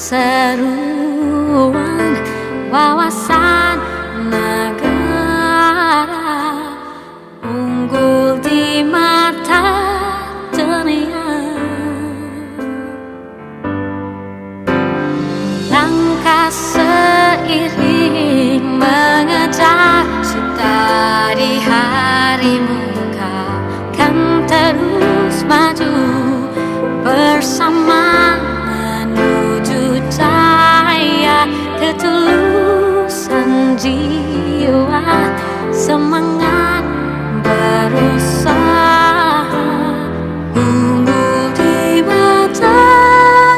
seruan wawasan negara unggul di mata dunia. Langkah seiring mengejar cita di hari muka kan terus maju bersama menuju cahaya ketulusan jiwa, semangat berusaha unggul di mata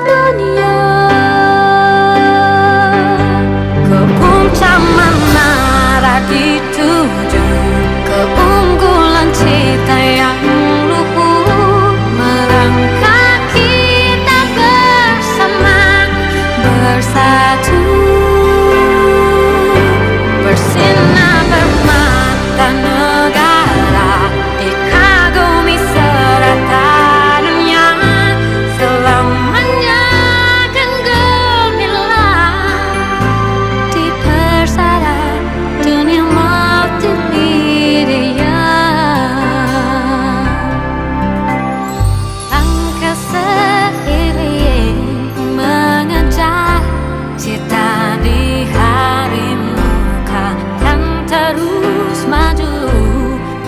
dunia. Ke puncak menara dituju, keunggulan cita yang luhur, melangkah kita bersama, bersatu, bersinar permata negara, dikagumi serata dunia, selamanya akan gemilang di persada dunia multimedia. Langkah seiring mengejar cita di hari muka kan terus maju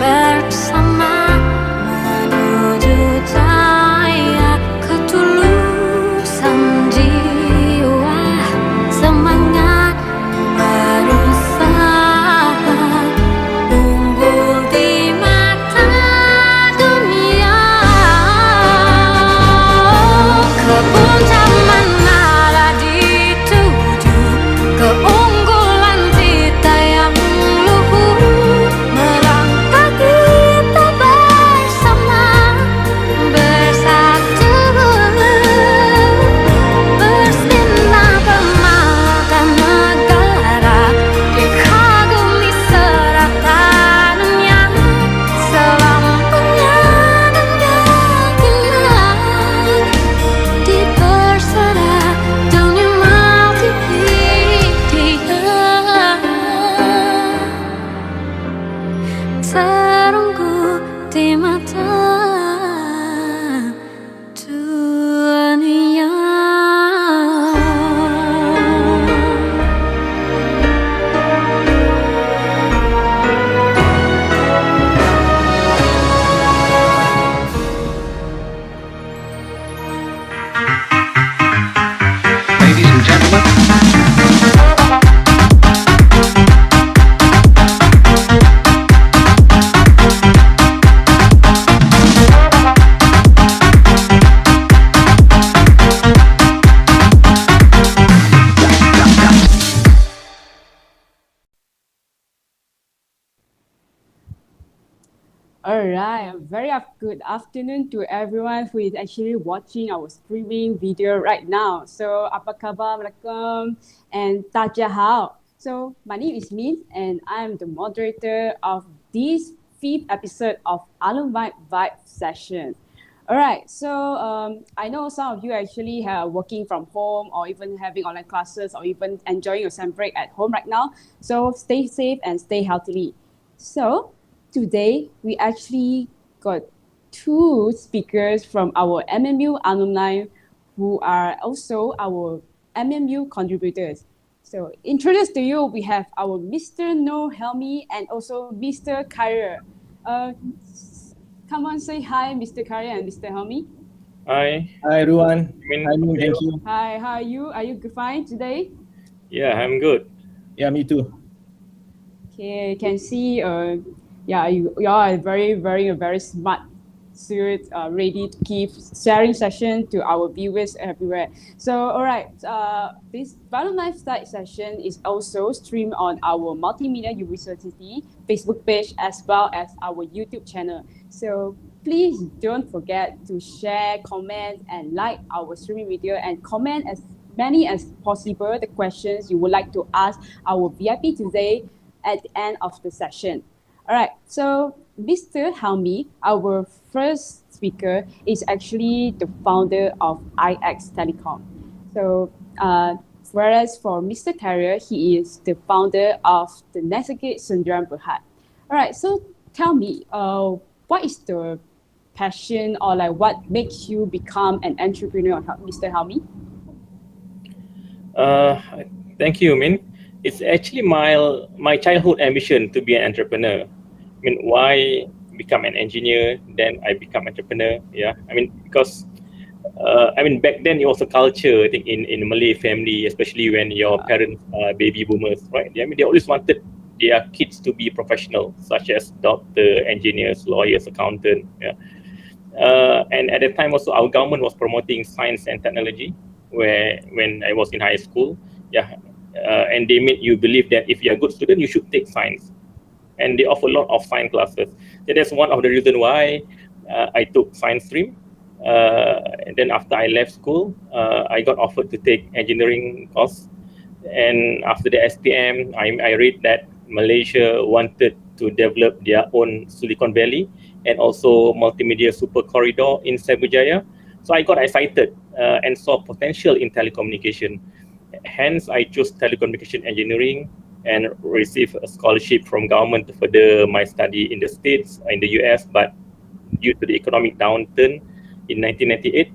bersama menuju cahaya ketulusan jiwa, semangat berusaha unggul di mata dunia. Ke puncak menara dituju, keunggulan cita yang luhur, melangkah kita bersama, bersatu, bersinar permata negara, dikagumi serata dunia, selamanya dan gemilang di persada dunia multimedia. Terunggu di mata dunia. Ladies and gentlemen, Alright, very good afternoon to everyone who is actually watching our streaming video right now. So, apa khabar mereka and tajahau. So, my name is Min and I'm the moderator of this 5th episode of Alumni Vibe session. Alright, so I know some of you actually are working from home or even having online classes or even enjoying your sem break at home right now. So, stay safe and stay healthily. So, today, we actually got two speakers from our MMU alumni who are also our MMU contributors. So, introduce to you, we have our Mr. Noor, Helmi, and also Mr. Khairil. Come on, say hi, Mr. Khairil and Mr. Helmi. Hi. Hi everyone. Min, Hi, Min, thank you. Hi, how are you? Are you fine today? Yeah, I'm good. Yeah, me too. Okay, can see, you are wearing a very smart suit, ready to keep sharing session to our viewers everywhere. So, all right, this Alumni Vibe session is also streamed on our Multimedia University Facebook page as well as our YouTube channel. So please don't forget to share, comment, and like our streaming video and comment as many as possible the questions you would like to ask our VIP today at the end of the session. All right, so Mr. Helmi, our first speaker, is actually the founder of IX Telecom. So, whereas for Mr. Khairil, he is the founder of the Nexagate Sundaram Berhad. All right, so tell me, what is the passion or like what makes you become an entrepreneur, Mr. Helmi? Thank you, Min. It's actually my childhood ambition to be an entrepreneur. I mean, why become an engineer, then I become entrepreneur? Yeah, I mean, because back then it was a culture, I think, in Malay family, especially when your parents are baby boomers, right? I mean, they always wanted their kids to be professional, such as doctor, engineers, lawyers, accountant. Yeah. And at that time also, our government was promoting science and technology, when I was in high school. Yeah. And they made you believe that if you're a good student, you should take science. And they offer a lot of science classes. So that's one of the reasons why I took science stream. And then after I left school, I got offered to take engineering course. And after the SPM, I read that Malaysia wanted to develop their own Silicon Valley and also multimedia super corridor in Cyberjaya. So I got excited and saw potential in telecommunication. Hence, I chose telecommunication engineering and received a scholarship from government to further my study in the States, in the US. But due to the economic downturn in 1998,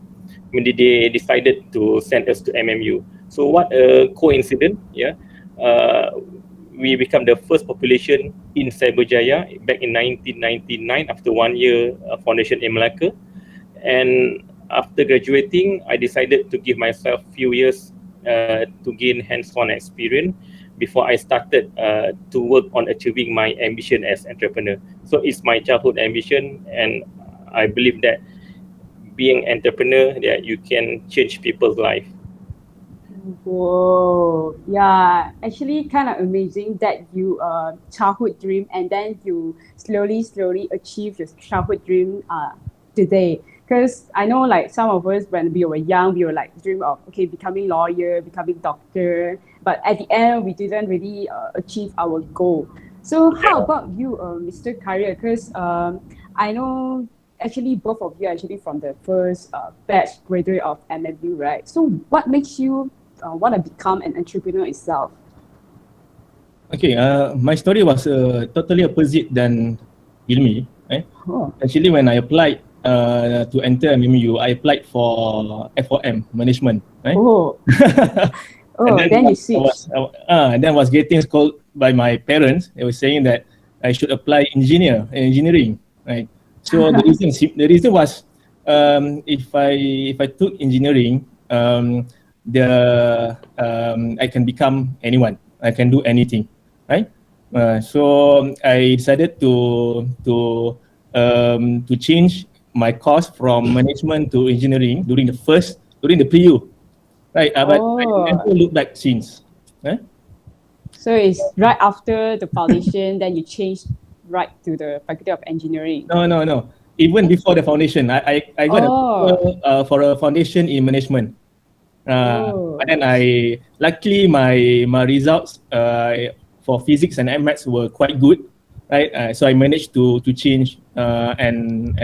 they decided to send us to MMU. So what a coincidence, yeah. We become the first population in Cyberjaya back in 1999 after 1 year foundation in Malacca. And after graduating, I decided to give myself a few years to gain hands-on experience before I started to work on achieving my ambition as entrepreneur. So it's my childhood ambition, and I believe that being entrepreneur, that you can change people's life. Whoa, yeah, actually kind of amazing that you childhood dream and then you slowly achieve your childhood dream today. Because I know like some of us when we were young, we were like dream of becoming lawyer, becoming doctor, but at the end we didn't really achieve our goal. So how about you, Mr. Khairil? Because I know actually both of you are actually from the first batch graduate of MMU, right? So what makes you want to become an entrepreneur itself? Okay, my story was totally opposite than Ilmi. Right? Oh. Actually, when I applied to enter MMU, I applied for FOM management. Right? Oh, oh, then you switched. And then I was getting scolded by my parents. They were saying that I should apply engineering. Right? So the reason was if I took engineering, I can become anyone. I can do anything, right? So I decided to change my course from management to engineering during the PU, right? But I never looked back since. Right? So it's right after the foundation, then you changed right to the Faculty of Engineering. No. Even before the foundation, I got for a foundation in management. But then luckily my results for physics and maths were quite good, right? So I managed to change and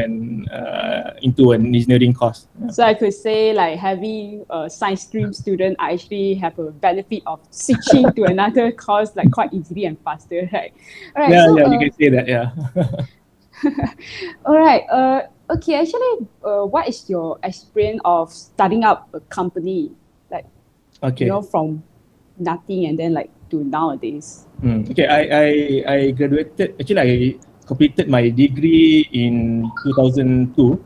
into an engineering course. So I could say like having a science stream student, I actually have a benefit of switching to another course like quite easily and faster, right? All right. Yeah, you can say that. Yeah. All right. Okay. Actually, what is your experience of starting up a company, like from nothing and then like to nowadays? Okay. I graduated. Actually, I completed my degree in 2002,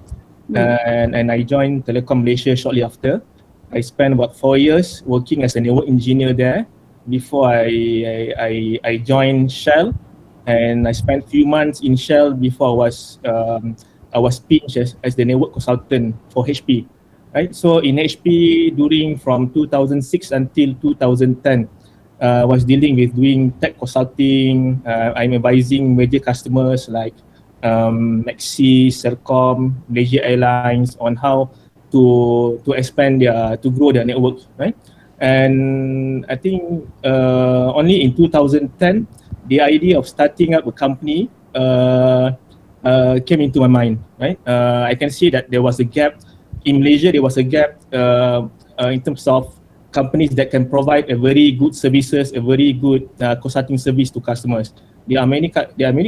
and I joined Telecom Malaysia shortly after. I spent about 4 years working as a network engineer there before I joined Shell. And I spent a few months in Shell before I was pinched as the network consultant for HP, right? So in HP from 2006 until 2010, I was dealing with doing tech consulting. I'm advising major customers like Maxi, Telecom, Malaysia Airlines on how to expand to grow their network, right? And I think only in 2010, the idea of starting up a company came into my mind, right? I can see that there was a gap in Malaysia. There was a gap in terms of companies that can provide a very good services, a very good consulting service to customers. There are many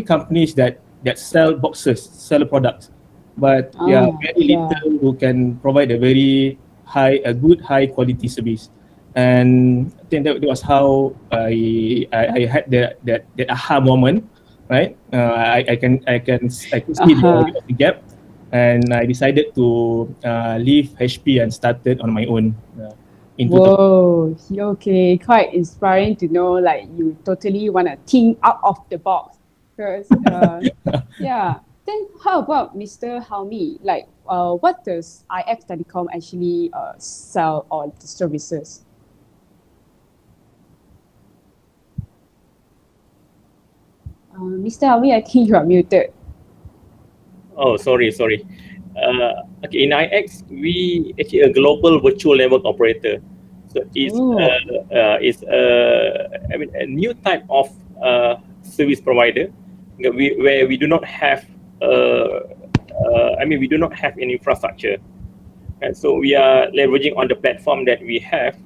companies that sell boxes, sell products, but there are very little who can provide a good high quality service. And I think that was how I had that aha moment, right? I can see the gap, and I decided to leave HP and started on my own. Whoa, okay, quite inspiring to know like you totally want to think out of the box. Because, yeah. Then how about Mr. Helmi? Like, what does IX Telecom actually sell or the services? Mr. Helmi, I think you are muted. Oh, sorry. Okay, in IX, we actually a global virtual network operator. So it's a new type of service provider where we do not have we do not have any infrastructure, and so we are leveraging on the platform that we have.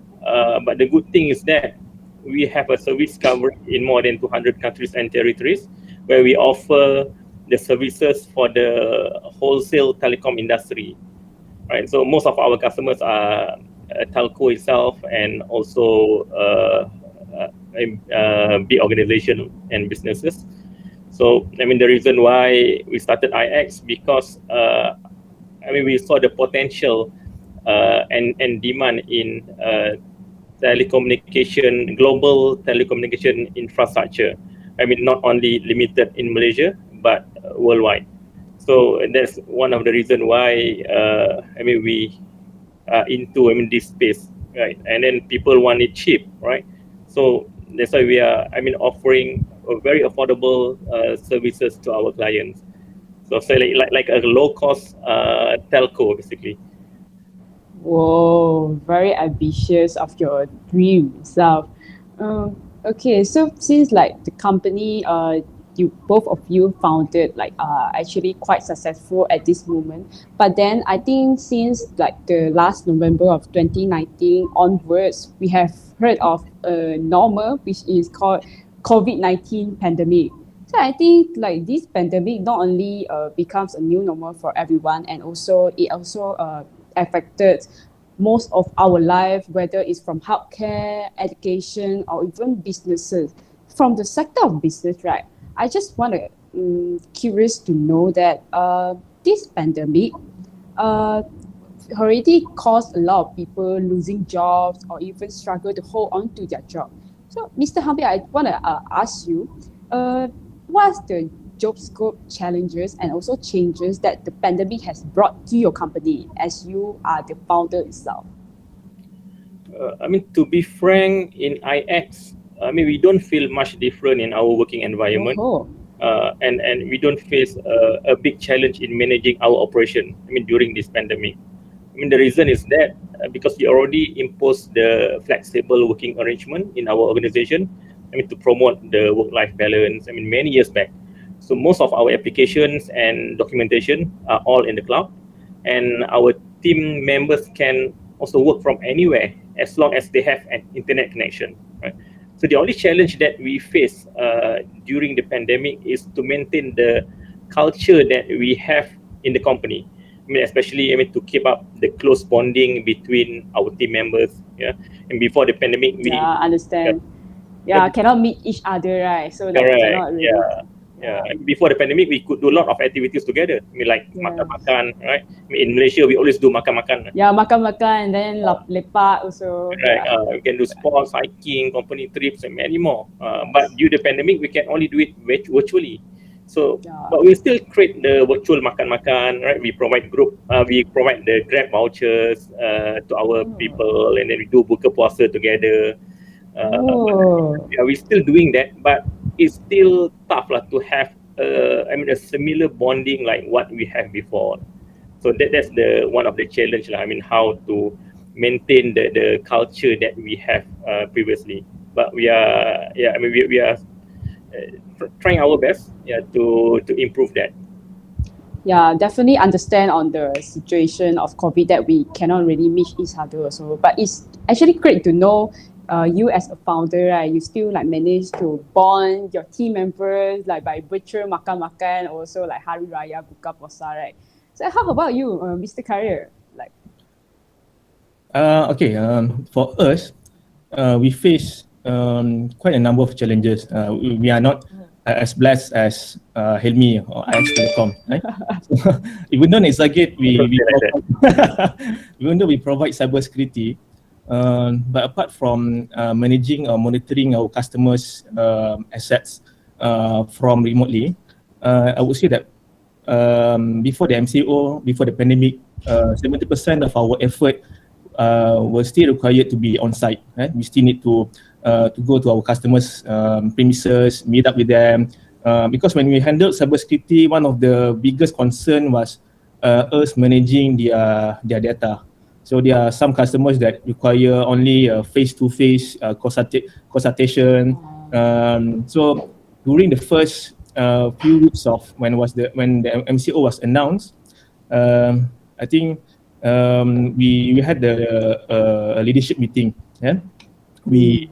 But the good thing is that we have a service coverage in more than 200 countries and territories, where we offer the services for the wholesale telecom industry, right? So most of our customers are telco itself, and also big organization and businesses. So the reason why we started IX, because we saw the potential and demand in global telecommunication infrastructure. Not only limited in Malaysia, but worldwide. So that's one of the reasons why we are into this space, right? And then people want it cheap, right? So that's why we are offering very affordable services to our clients. So like a low cost telco basically. Whoa, very ambitious of your dream self. Okay, so since like the company both of you founded actually quite successful at this moment, but then I think since like the last November of 2019 onwards, we have heard of a normal, which is called COVID-19 pandemic. So I think like this pandemic not only becomes a new normal for everyone, and also it affected most of our life, whether it's from healthcare, education, or even businesses. From the sector of business, right? I just want to curious to know that this pandemic already caused a lot of people losing jobs or even struggle to hold on to their job. So, Mr. Hamid, I want to ask you, what's the job scope challenges and also changes that the pandemic has brought to your company as you are the founder itself? To be frank, in IX, we don't feel much different in our working environment. And we don't face a big challenge in managing our operation, during this pandemic. The reason is that because we already imposed the flexible working arrangement in our organization, to promote the work-life balance, many years back. So most of our applications and documentation are all in the cloud, and our team members can also work from anywhere as long as they have an internet connection, right? So the only challenge that we face during the pandemic is to maintain the culture that we have in the company. Especially to keep up the close bonding between our team members. Yeah, and before the pandemic, we understand. Cannot meet each other, right? So that cannot really. Before the pandemic, we could do a lot of activities together. Makan-makan, right? In Malaysia, we always do makan-makan. Yeah, makan-makan, and then lepak also. Right. We can do sports, hiking, company trips, and many more. But due to the pandemic, we can only do it virtually. So, but we still create the virtual makan-makan, right? We provide the Grab vouchers to our people, and then we do buka puasa together. We're still doing that, but it's still tough to have a similar bonding like what we have before. So that's one of the challenge, how to maintain the culture that we have previously. But we are trying our best to improve that. Yeah, definitely understand on the situation of COVID that we cannot really meet each other also. But it's actually great to know you as a founder, right? You still like manage to bond your team members like by virtual makan-makan, also like Hari Raya buka puasa, right? So how about you, Mr. Khairil? Like, Okay, for us, we face quite a number of challenges. We are not as blessed as Helmi or as Telecom, right? So, even though Nexagate, we provide, even though we provide cybersecurity, but apart from managing or monitoring our customers' assets from remotely, I would say that before the MCO, before the pandemic, 70% of our effort were still required to be on site. Right? We still need to go to our customers' premises, meet up with them. Because when we handled cybersecurity, one of the biggest concern was us managing their data. So there are some customers that require only face-to-face consultation. So during the first few weeks of when the MCO was announced, I think we had a leadership meeting. Yeah, we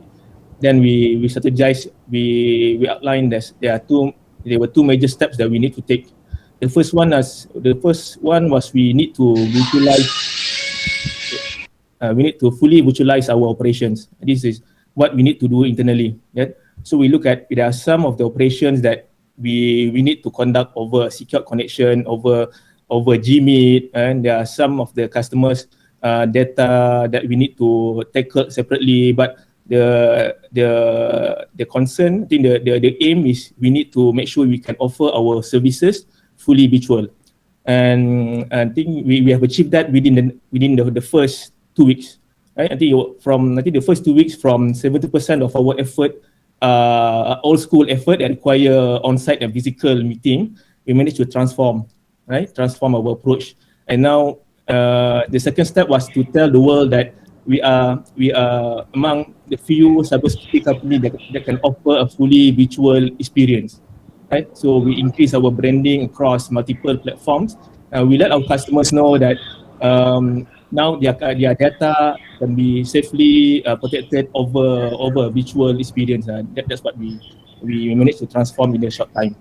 strategized. We outlined that there were two major steps that we need to take. The first one was we need to utilize. We need to fully virtualize our operations. This is what we need to do internally. Yeah? So we look at there are some of the operations that we need to conduct over a secure connection, over Gmeet, and there are some of the customers' data that we need to tackle separately. But the concern, I think the aim is we need to make sure we can offer our services fully virtual, and I think we have achieved that within the first 2 weeks. Right? I think the first 2 weeks, from 70% of our effort, old school effort that require on-site and physical meeting, we managed to transform our approach. And now the second step was to tell the world that we are among the few cybersecurity company that can offer a fully virtual experience. Right? So we increase our branding across multiple platforms. We let our customers know that now their data can be safely protected over a virtual experience. That's what we managed to transform in a short time.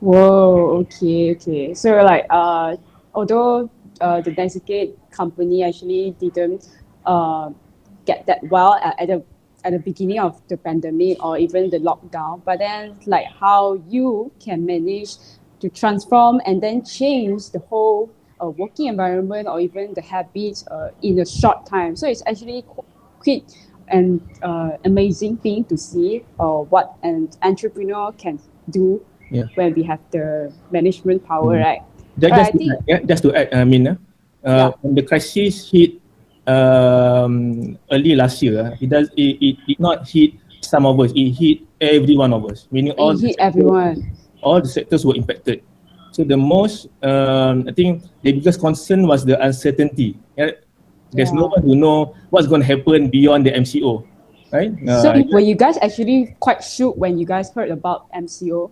whoa, okay. So like, although the Nexagate company actually didn't get that well at the beginning of the pandemic or even the lockdown, but then like how you can manage to transform and then change the whole working environment or even the habits in a short time. So it's actually quite an amazing thing to see what an entrepreneur can do when we have the management power, right? Just to add, I mean, when the crisis hit early last year, it did not hit some of us. It hit every one of us. Meaning everyone. All the sectors were impacted. So the most, I think, the biggest concern was the uncertainty. There's no one who know what's going to happen beyond the MCO, right? So were you guys actually quite shook when you guys heard about MCO?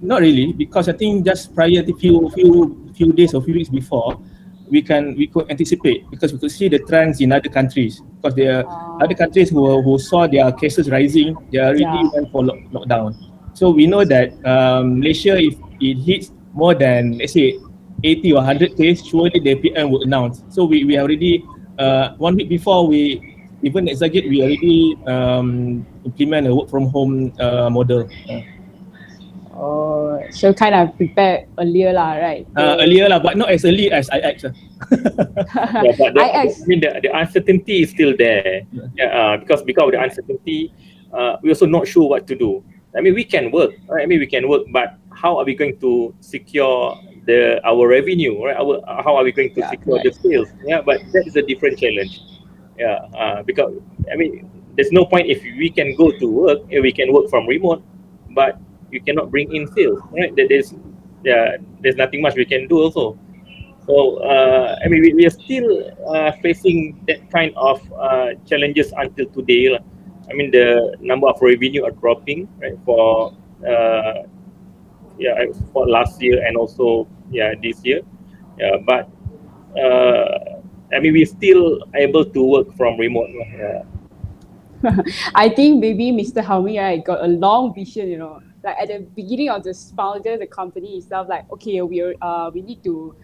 Not really, because I think just prior to few days or few weeks before, we could anticipate, because we could see the trends in other countries. Because there are other countries who saw their cases rising, they already went for lockdown. So we know that Malaysia, if it hits more than, let's say, 80 or 100 cases, surely the PM will announce. So we already 1 week before even Nexagate, we already implement a work from home model. Oh, so kind of prepare earlier lah, right? Earlier lah, but not as early as IX. But I mean the uncertainty is still there. Because of the uncertainty, we're also not sure what to do. I mean, we can work, right? But how are we going to secure our revenue, right? How are we going to secure the sales? Yeah, but that is a different challenge. Because I mean, there's no point if we can go to work and we can work from remote, but you cannot bring in sales, right? There's nothing much we can do also. So I mean, we are still facing that kind of challenges until today. I mean, the number of revenue are dropping, right? For for last year and also this year. But I mean, we're still able to work from remote. I think maybe Mr. Helmi, right, got a long vision, you know, like at the beginning of the founder, the company itself, like, okay, we need to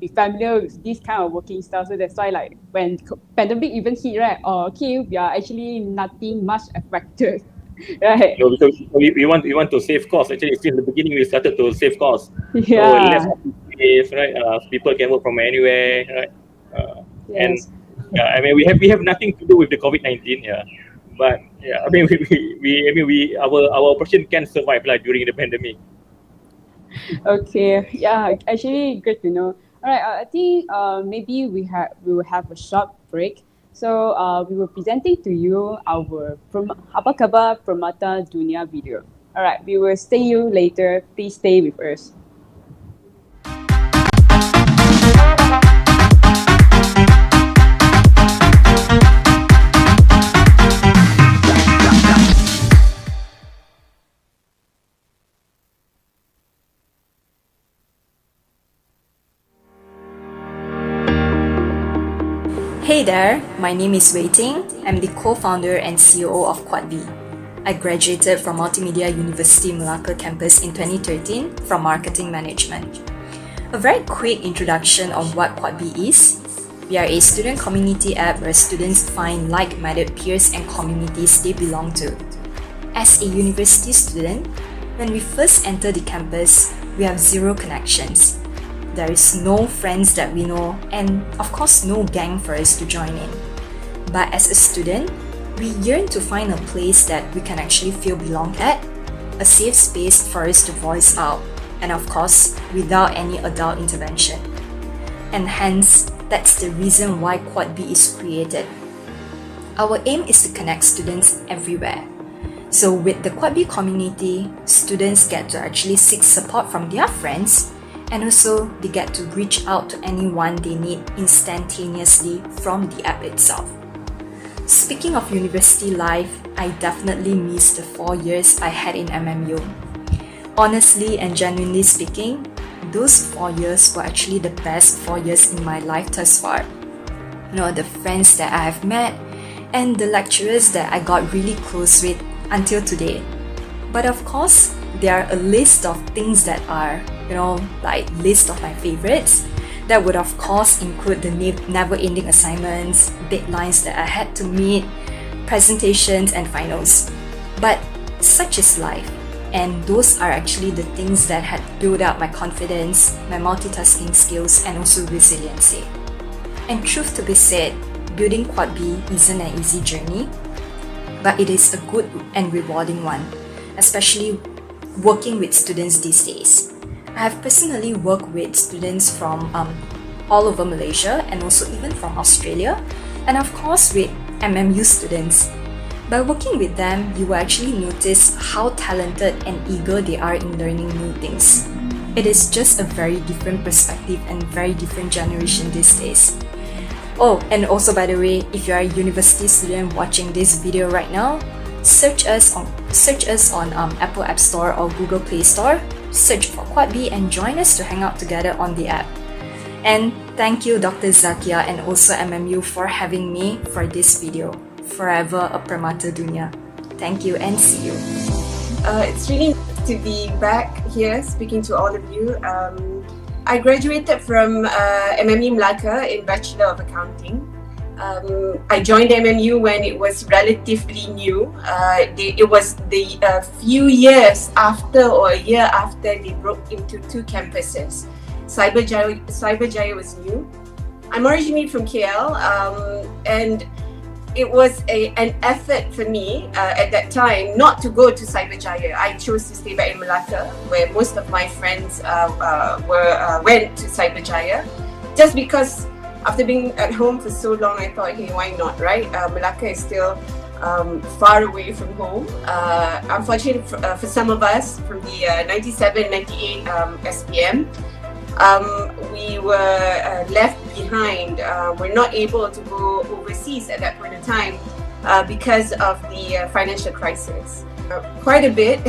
be familiar with this kind of working style. So that's why, like, when pandemic even hit, right, okay, we are actually nothing much affected, right? No, because we want to save costs. Actually, since the beginning, we started to save costs. So less Yeah. office space, right? People can work from anywhere, right? And Yes. I mean, we have nothing to do with the COVID-19, But I mean, our operation can survive like during the pandemic. Okay. Yeah. Actually, great to know. All right. I think maybe we will have a short break. So we were presenting to you our Apa Khabar Permata Dunia video. All right. We will see you later. Please stay with us. Hey there, my name is Wei Ting. I'm the co-founder and CEO of QuadB. I graduated from Multimedia University Malacca campus in 2013 from Marketing Management. A very quick introduction on what QuadB is. We are a student community app where students find like-minded peers and communities they belong to. As a university student, when we first enter the campus, we have zero connections. There is no friends that we know, and of course no gang for us to join in. But as a student, we yearn to find a place that we can actually feel belong at, a safe space for us to voice out, and of course, without any adult intervention. And hence, that's the reason why QuadB is created. Our aim is to connect students everywhere. So with the QuadB community, students get to actually seek support from their friends, and also they get to reach out to anyone they need instantaneously from the app itself. Speaking of university life, I definitely miss the 4 years I had in MMU. Honestly and genuinely speaking, those 4 years were actually the best 4 years in my life thus far. You know, the friends that I have met and the lecturers that I got really close with until today. But of course, there are a list of things that are, like list of my favorites. That would of course include the never-ending assignments, deadlines that I had to meet, presentations and finals. But such is life, and those are actually the things that had built up my confidence, my multitasking skills and also resiliency. And truth to be said, building QuadB isn't an easy journey, but it is a good and rewarding one, especially working with students these days. I have personally worked with students from all over Malaysia and also even from Australia, and of course with MMU students. By working with them, you will actually notice how talented and eager they are in learning new things. It is just a very different perspective and very different generation these days. Oh, and also by the way, if you are a university student watching this video right now, search us on Apple App Store or Google Play Store, search for QuadB and join us to hang out together on the app. And thank you Dr. Zakia and also MMU for having me for this video. Forever a Permata Dunia. Thank you and see you. It's really nice to be back here speaking to all of you. I graduated from MMU Malacca in Bachelor of Accounting. I joined MMU when it was relatively new. It was the few years after or a year after they broke into 2 campuses. Cyberjaya was new. I'm originally from KL, and it was an effort for me at that time not to go to Cyberjaya. I chose to stay back in Malacca, where most of my friends went to Cyberjaya, just because after being at home for so long, I thought, hey, why not, right? Malacca is still far away from home. Unfortunately for some of us from the 97, 98 SPM, we were left behind. We're not able to go overseas at that point in time because of the financial crisis. Quite a bit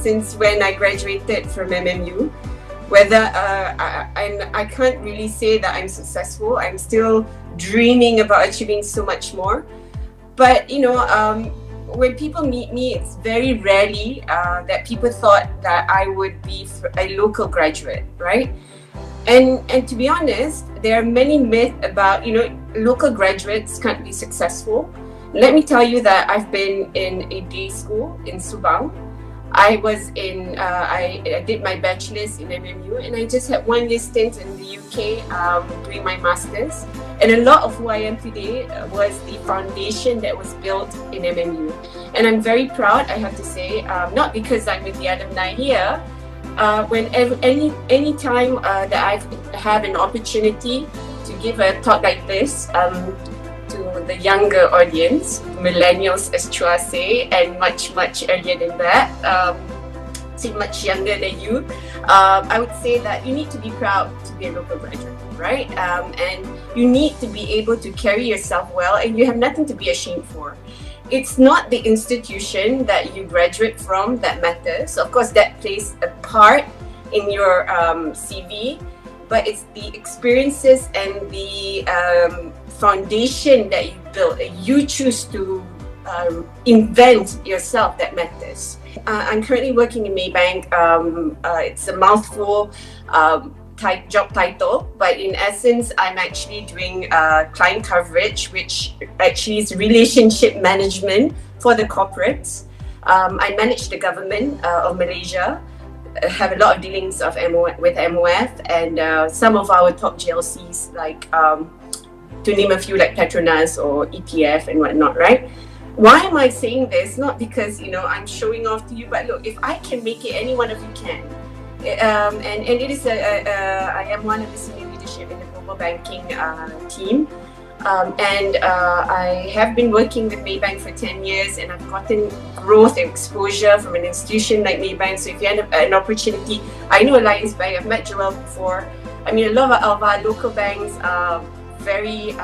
since when I graduated from MMU. Whether I can't really say that I'm successful. I'm still dreaming about achieving so much more. But when people meet me, it's very rarely that people thought that I would be a local graduate, right? And to be honest, there are many myths about local graduates can't be successful. Let me tell you that I've been in a day school in Subang. I did my bachelor's in MMU, and I just had 1 year stint in the UK doing my master's. And a lot of who I am today was the foundation that was built in MMU. And I'm very proud, I have to say, not because I'm with the alumni here. Any time that I have an opportunity to give a talk like this to the younger audience, millennials as Chua say, and much earlier than that, much younger than you, I would say that you need to be proud to be a local graduate, right? And you need to be able to carry yourself well, and you have nothing to be ashamed for. It's not the institution that you graduate from that matters. Of course, that plays a part in your CV, but it's the experiences and the foundation that you build, and you choose to invent yourself that matters. I'm currently working in MAYBANK. It's a mouthful job title, but in essence, I'm actually doing client coverage, which actually is relationship management for the corporates. I manage the government of Malaysia, have a lot of dealings with MOF and some of our top GLCs, like to name a few, like Petronas or EPF and whatnot, right? Why am I saying this? Not because I'm showing off to you, but look, if I can make it, any one of you can. And it is I am one of the senior leadership in the global banking team, and I have been working with MAYBANK for 10 years, and I've gotten growth and exposure from an institution like MAYBANK. So if you have an opportunity, I know Alliance Bank, I've met Joel before. I mean, a lot of our local banks are very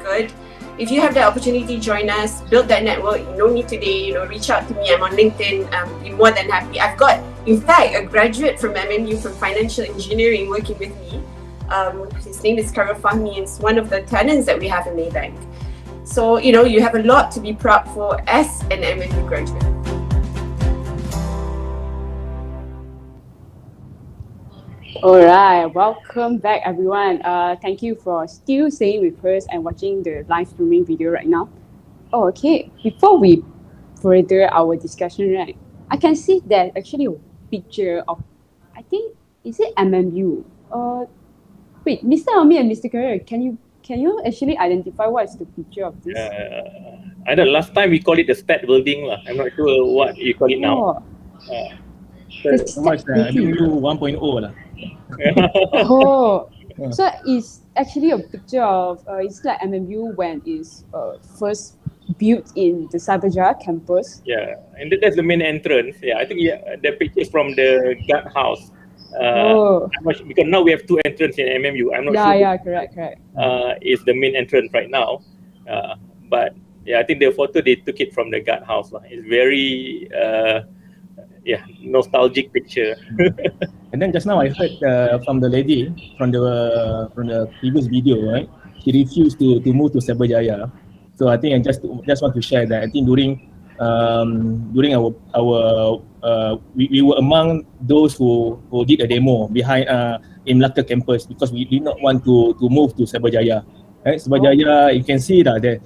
good. If you have the opportunity, join us, build that network. You know me today, reach out to me. I'm on LinkedIn. Be more than happy. I've got, in fact, a graduate from MMU from financial engineering working with me. His name is Khairil and it's one of the talents that we have in MAYBANK. So, you have a lot to be proud for as an MMU graduate. Alright, welcome back everyone. Thank you for still staying with us and watching the live streaming video right now. Oh, okay, before we further our discussion, right, I can see that actually a picture of, I think, is it MMU? Wait, Mr. Helmi and Mr. Khairil, can you actually identify what is the picture of this? I don't know, last time we called it the stat building. I'm not sure what you call it now. So much MMU 1.0 lah. Oh, so it's actually a picture of it's like MMU when it's first built in the Cyberjaya campus. Yeah, and that's the main entrance. Yeah, I think the picture is from the guard house. Because now we have two entrances in MMU. I'm not sure. Yeah, correct. Is the main entrance right now, but yeah, I think the photo they took it from the guard house. It's very nostalgic picture. And then just now I heard from the lady from the previous video, right? She refused to move to Cyberjaya. So I think I just want to share that I think during our we were among those who did a demo behind in Malacca campus because we did not want to move to Cyberjaya. Right? Cyberjaya, you can see that there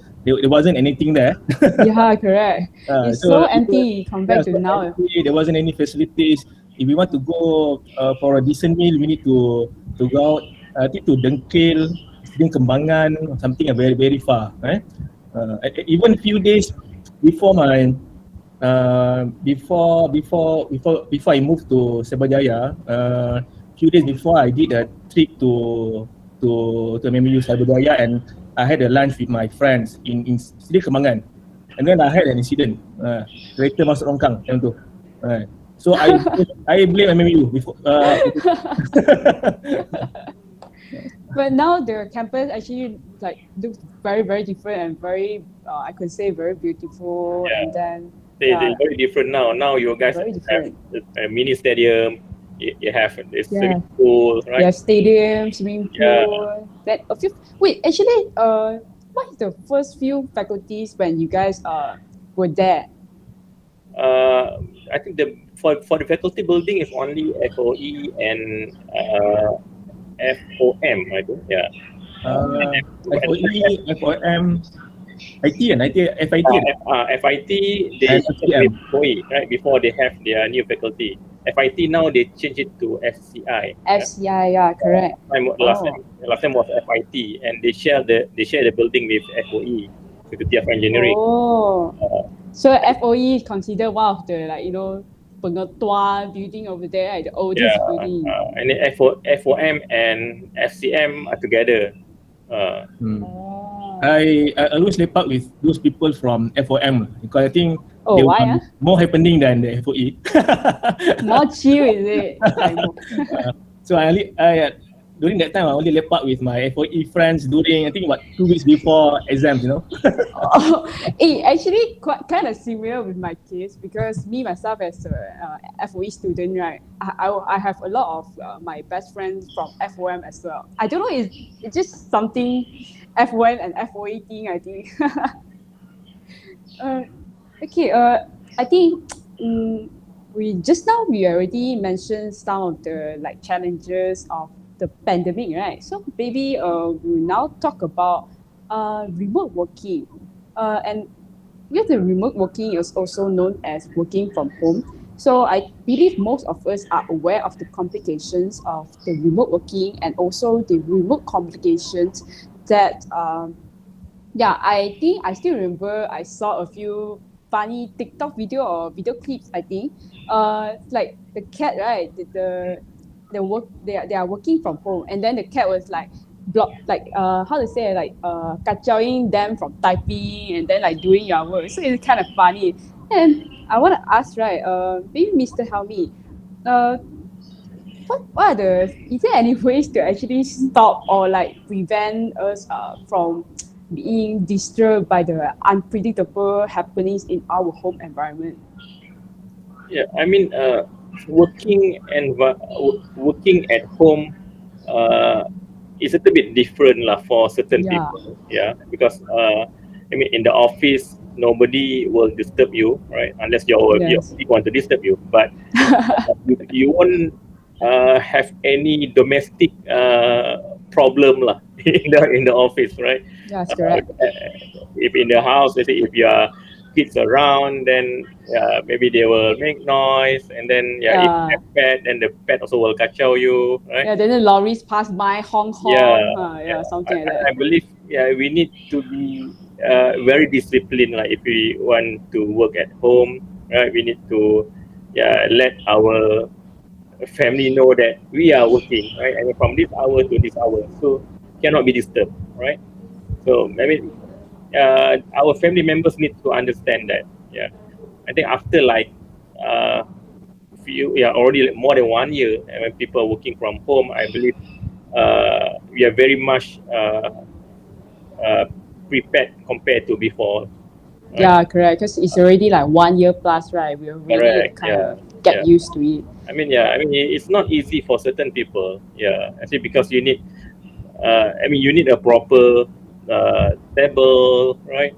wasn't anything there. Yeah, correct. It's so empty compared to now. Empty. There wasn't any facilities. If we want to go for a decent meal, we need to go out, I think to Dengkil, Kembangan, something very, very far. Right? Even a few days before before I moved to Cyberjaya, few days before I did a trip to MMU Cyberjaya, and I had a lunch with my friends in Sri Kembangan, and then I had an incident. Kereta masuk longkang time tu. So I blame MMU before. But now the campus actually looks very, very different and very I could say very beautiful. Yeah. And then It's very different now. Now you guys Very have different. a mini stadium. You have this Yeah. swimming pool, right? Yeah, stadium, swimming Yeah. pool. That a few. Wait, actually, what is the first few faculties when you guys were there? I think for the faculty building is only FOE and FOM, I think. Yeah. FOE, FOM, IT and FIT. FIT, they And started FCM. with FOE, right? Before they have their new faculty. FIT now they change it to FCI. FCI, yeah, correct. Last time was FIT, and they share the building with FOE, Faculty of Engineering. Oh, so FOE is considered one of the pengetua building over there, right? The oldest building. And then FOM and FCM are together. I always lepak with those people from FOM because I think Oh, they why? were more happening than the FOE. More chill, is it? So during that time I only lepak with my FOE friends during I think 2 weeks before exams, you know. Actually, kind of similar with my case because me myself as a FOE student, right? I have a lot of my best friends from FOM as well. I don't know, it's just something FOM and FOE thing, I think. Okay, I think we already mentioned some of the challenges of the pandemic, right? So maybe we'll now talk about remote working. And because the remote working is also known as working from home. So I believe most of us are aware of the complications of the remote working and also the remote complications that I think I still remember I saw a few funny TikTok video or video clips, I think. Like the cat, right? They are working from home, and then the cat was kacauing them from typing and then doing your work. So it's kind of funny. And I want to ask, right? Maybe Mr. Helmi, is there any ways to actually stop or prevent us from being disturbed by the unpredictable happenings in our home environment? Yeah, I mean, working at home is a little bit different for certain people. Yeah, because I mean, in the office, nobody will disturb you, right? Unless your colleague want to disturb you. But you won't have any domestic problem in the office, right? That's correct. If in the house, let's say if your kids around, then maybe they will make noise, and then if you have pet, then the pet also will kacau you, right? Yeah, then the lorries pass by, honk, something like that. I believe we need to be very disciplined. If we want to work at home, right? We need to let our family know that we are working, right? And from this hour to this hour, so cannot be disturbed, right? So maybe our family members need to understand that. Yeah, I think after already more than 1 year, and when people are working from home, I believe we are very much prepared compared to before. Right? Yeah, correct. Because it's already 1 year plus, right? We already get used to it. I mean, it's not easy for certain people. Yeah, actually, because you need, you need a proper table, right?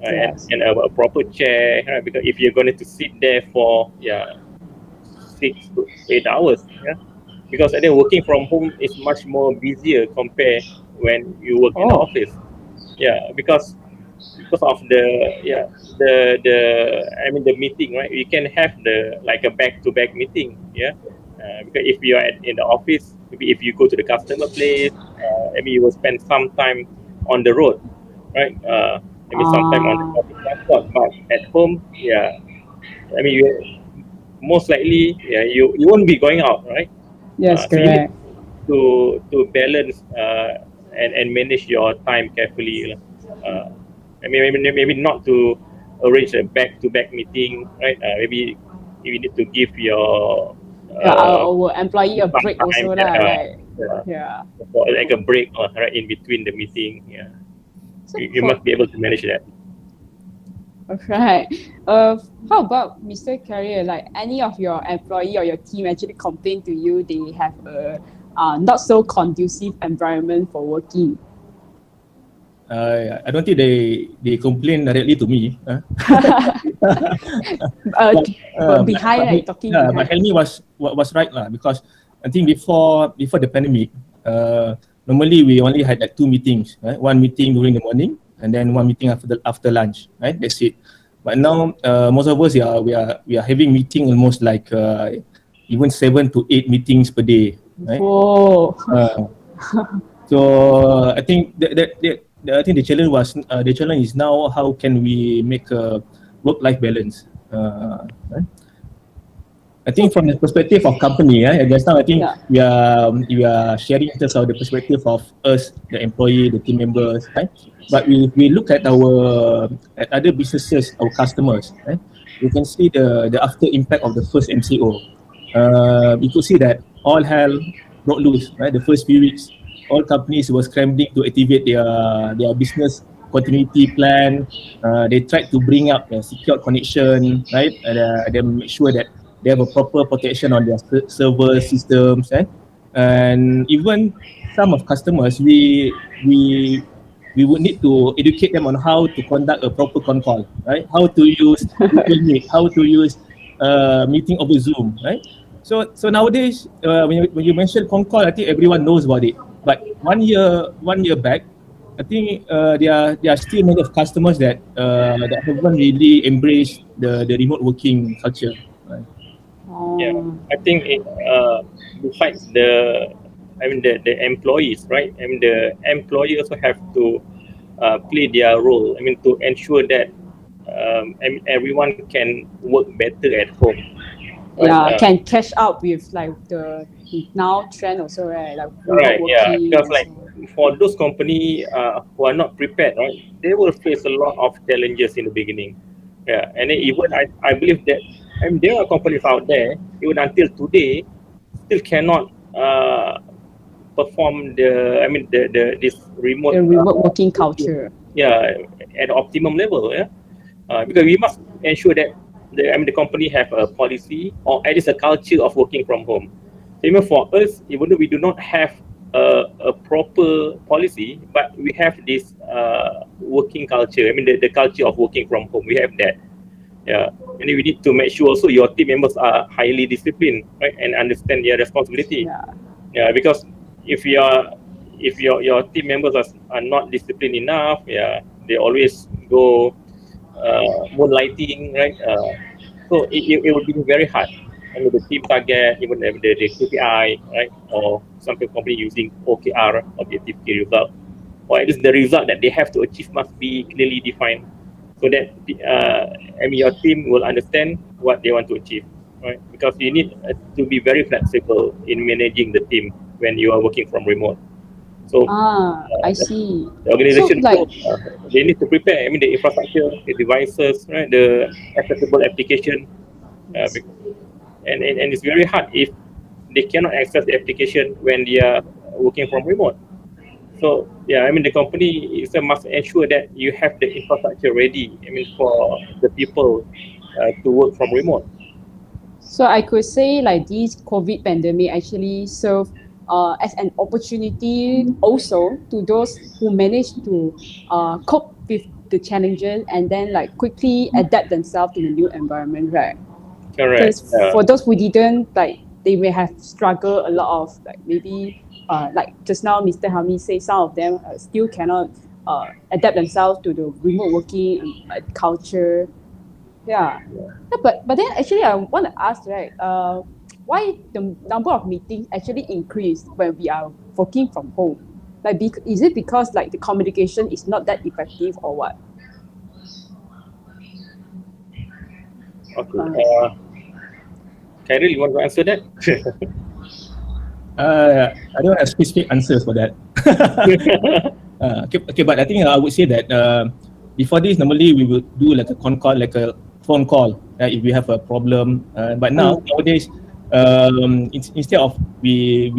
And a proper chair, right? Because if you're going to sit there for 6 to 8 hours, because I think working from home is much more busier compared when you work in the office. Yeah, because of the meeting, right? You can have a back-to-back meeting, because if you are in the office, maybe if you go to the customer place, maybe you will spend some time on the road, right? Maybe some time on the public transport, but at home, most likely, you won't be going out, right? Yes, so correct. You need to balance and manage your time carefully. Maybe not to arrange a back-to-back meeting, right? Maybe you need to give your our employee a break time, also, right? Like a break, right, in between the meeting. Yeah, so you must be able to manage that. Alright. How about Mr. Khairil? Like any of your employee or your team actually complain to you they have a not so conducive environment for working? I don't think they complain directly to me. But behind, like talking yeah, behind. but Helmi was right lah, because I think before the pandemic, normally we only had like 2 meetings, right? One meeting during the morning and then one meeting after lunch, right? That's it. But now most of us we are having meeting almost like even 7 to 8 meetings per day, right? Whoa. So I think I think the challenge is now how can we make a work-life balance, right? I think from the perspective of company, just now I think we are sharing in terms of the perspective of us, the employee, the team members, right? But we look at at other businesses, our customers, right? You can see the after impact of the first MCO. You could see that all hell broke loose, right? The first few weeks, all companies were scrambling to activate their business continuity plan. They tried to bring up a secure connection, right? And then make sure that they have a proper protection on their server systems, and even some of customers we would need to educate them on how to conduct a proper con call, right? How to use Google Meet, how to use meeting over Zoom, right? So nowadays, when you mention con call, I think everyone knows about it. But one year back, I think there are still many of customers that haven't really embraced the remote working culture. Right? Yeah, I think besides the employees, right? I mean the employee also have to play their role. I mean to ensure that everyone can work better at home. Right? Can catch up with like the now trend also, right? Like right, yeah. Because also. like for those company who are not prepared, right, they will face a lot of challenges in the beginning. Yeah, and then even I believe that there are companies out there even until today still cannot perform this remote working culture. Yeah, at optimum level. Yeah, because we must ensure that the company have a policy or at least a culture of working from home. So even for us, even though we do not have a proper policy, but we have this working culture. I mean the culture of working from home. We have that. Yeah, and we need to make sure also your team members are highly disciplined, right, and understand their responsibility. Yeah, because if your team members are not disciplined enough, yeah, they always go moonlighting, right? So it will be very hard. I mean the team target, even the KPI, right, or some company using OKR, objective key result, or at least the result that they have to achieve must be clearly defined, so that your team will understand what they want to achieve, right? Because you need to be very flexible in managing the team when you are working from remote. So I see. The organization, so, like, they need to prepare. I mean the infrastructure, the devices, right, the accessible application, and it's very hard if they cannot access the application when they are working from remote. So yeah, I mean the company must ensure that you have the infrastructure ready. I mean for the people to work from remote. So I could say like this COVID pandemic actually serve as an opportunity also to those who managed to cope with the challenges and then like quickly adapt themselves to the new environment, right? Correct. For those who didn't, like they may have struggled a lot of like maybe like just now Mr. Helmi said some of them still cannot adapt themselves to the remote working culture. Yeah, but then actually I want to ask, right, why the number of meetings actually increased when we are working from home? Like, is it because like the communication is not that effective or what? Okay. Khairil, you want to answer that? I don't have specific answers for that. Okay, but I think I would say that before this, normally we would do like a con call, like a phone call, if we have a problem. But nowadays, instead of we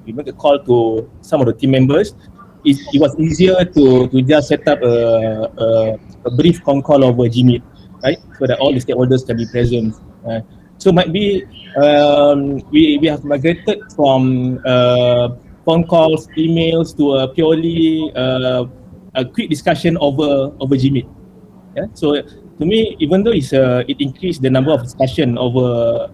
make a call to some of the team members, it was easier to just set up a brief con call over Gmeet, right? So that all the stakeholders can be present. So might be we have migrated from phone calls, emails to a purely a quick discussion over Gmeet. Yeah. So to me, even though it increased the number of discussion over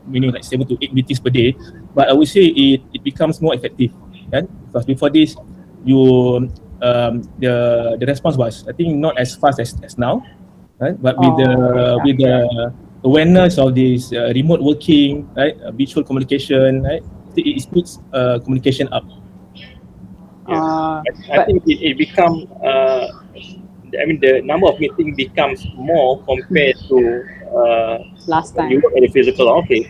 meaning like 7 to 8 meetings per day, but I would say it becomes more effective. Yeah? Because before this, you the response was, I think, not as fast as now, right? But with the awareness of this remote working, right, visual communication, right, it speeds communication up. I think it become I mean the number of meetings becomes more compared to last when you time. work at a physical office.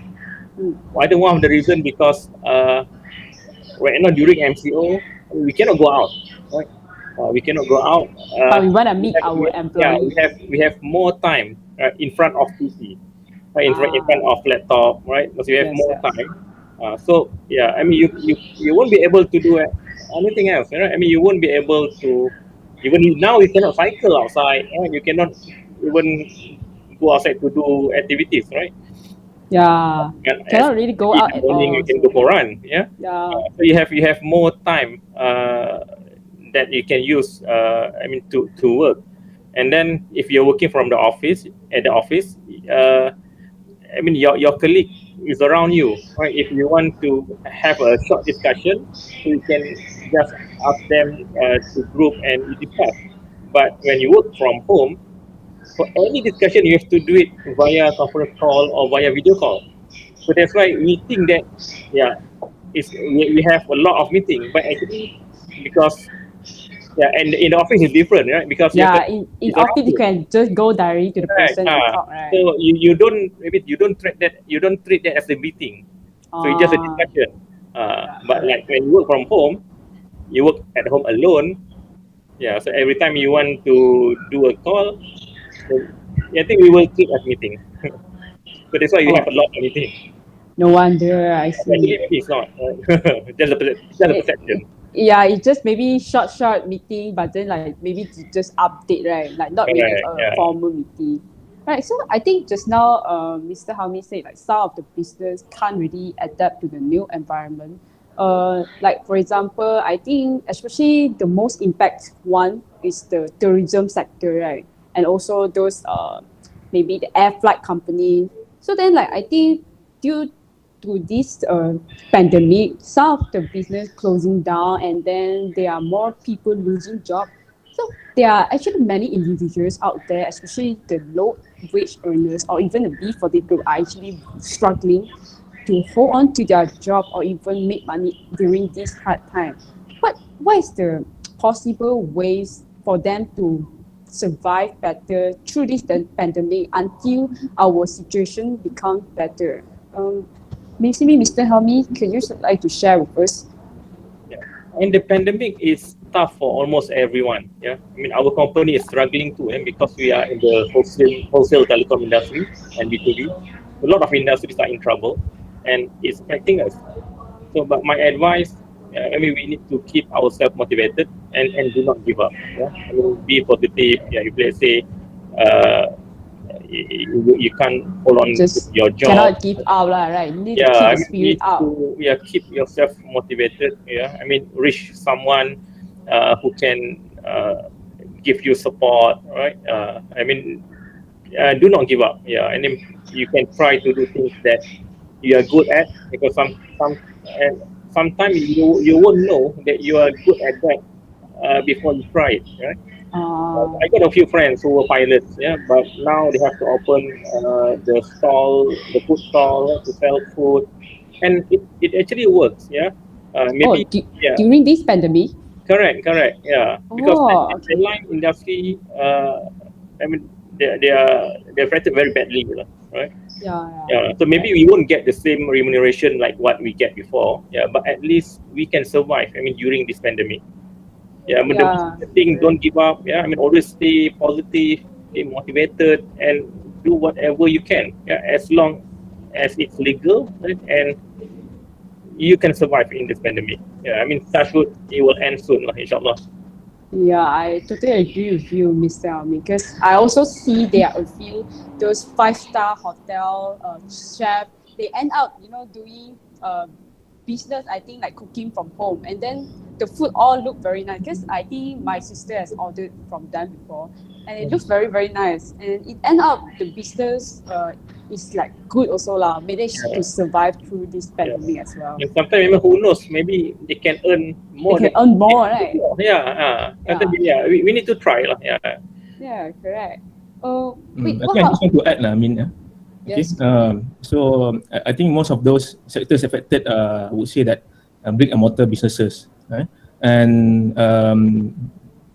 I think one of the reason because right now during MCO we cannot go out, right? We cannot go out. But we want to meet our employees. We have more time in front of PC, right? In front of laptop, right? Because we have more time. So yeah, I mean you won't be able to do anything else, right? I mean you won't be able to even now you cannot cycle outside, right? You cannot even go outside to do activities, right? Yeah, And cannot really go out in at the morning all. you can go for run, yeah. So you have more time that you can use. I mean to work, and then if you're working from the office at the office, I mean your colleague is around you, right? If you want to have a short discussion, you can just ask them to group and you discuss. But when you work from home, for any discussion you have to do it via conference call or via video call. So that's why we think that we have a lot of meeting, but actually because and in the office is different, right? Because in office you can just go directly to the person and talk, right? So you don't treat that as a meeting. So it's just a discussion. But like when you work from home, you work at home alone. Yeah. So every time you want to do a call, I think we will treat as meeting. So that's why we have a lot of meetings. No wonder, I see. It's not just a perception. Yeah, it's just maybe short meeting, but then like maybe just update, right? Like not really a formal meeting. Right, so I think just now Mr. Helmi said like some of the business can't really adapt to the new environment. Like for example, I think especially the most impact one is the tourism sector, right? And also those maybe the air flight company. So then like I think due to this pandemic, some of the business closing down, and then there are more people losing jobs. So there are actually many individuals out there, especially the low wage earners or even the B40 group, are actually struggling to hold on to their job or even make money during this hard time. But what is the possible ways for them to survive better through this pandemic until our situation becomes better? Maybe Mr. Helmi, could you like to share with us? Yeah, and the pandemic is tough for almost everyone. Yeah, I mean our company is struggling too, and because we are in the wholesale telecom industry and B2B, a lot of industries are in trouble, and it's affecting us. So, but my advice, I mean, we need to keep ourselves motivated and do not give up. Yeah, I mean, be positive. Yeah, if let's say you can't hold on to your job. Cannot give up, right? You need to keep the spirit up. Keep yourself motivated. Yeah, I mean, reach someone who can give you support, right? I mean, do not give up. Yeah, and then you can try to do things that you are good at, because sometimes you won't know that you are good at that before you try it, right? I got a few friends who were pilots, yeah, but now they have to open the food stall to sell food, and it actually works, yeah. During this pandemic. Correct, yeah. Because the airline industry, I mean, they're affected very badly, right? Yeah. So maybe we won't get the same remuneration like what we get before, yeah, but at least we can survive. I mean, during this pandemic. Yeah, I mean, the thing, don't give up. Yeah, I mean, always stay positive, stay motivated, and do whatever you can. Yeah, as long as it's legal, right, and you can survive in this pandemic. Yeah, I mean, touch wood, it will end soon, inshallah. Yeah, I totally agree with you, Mr. Helmi, because I also see there are a few those five-star hotel chef. They end up, doing business. I think like cooking from home, and then the food all look very nice. Because I think my sister has ordered from them before, and it looks very very nice. And it end up the business is like good also lah. Managed to Yeah. survive through this Yeah. pandemic as well. And sometimes even who knows, maybe they can earn They more can than earn more, right? yeah. Yeah. Yeah. We need to try lah. Yeah. Yeah, correct. Oh, wait, I what think I just about? want to add, I mean, okay. Yes. So I think most of those sectors affected, I would say that brick and mortar businesses, right? And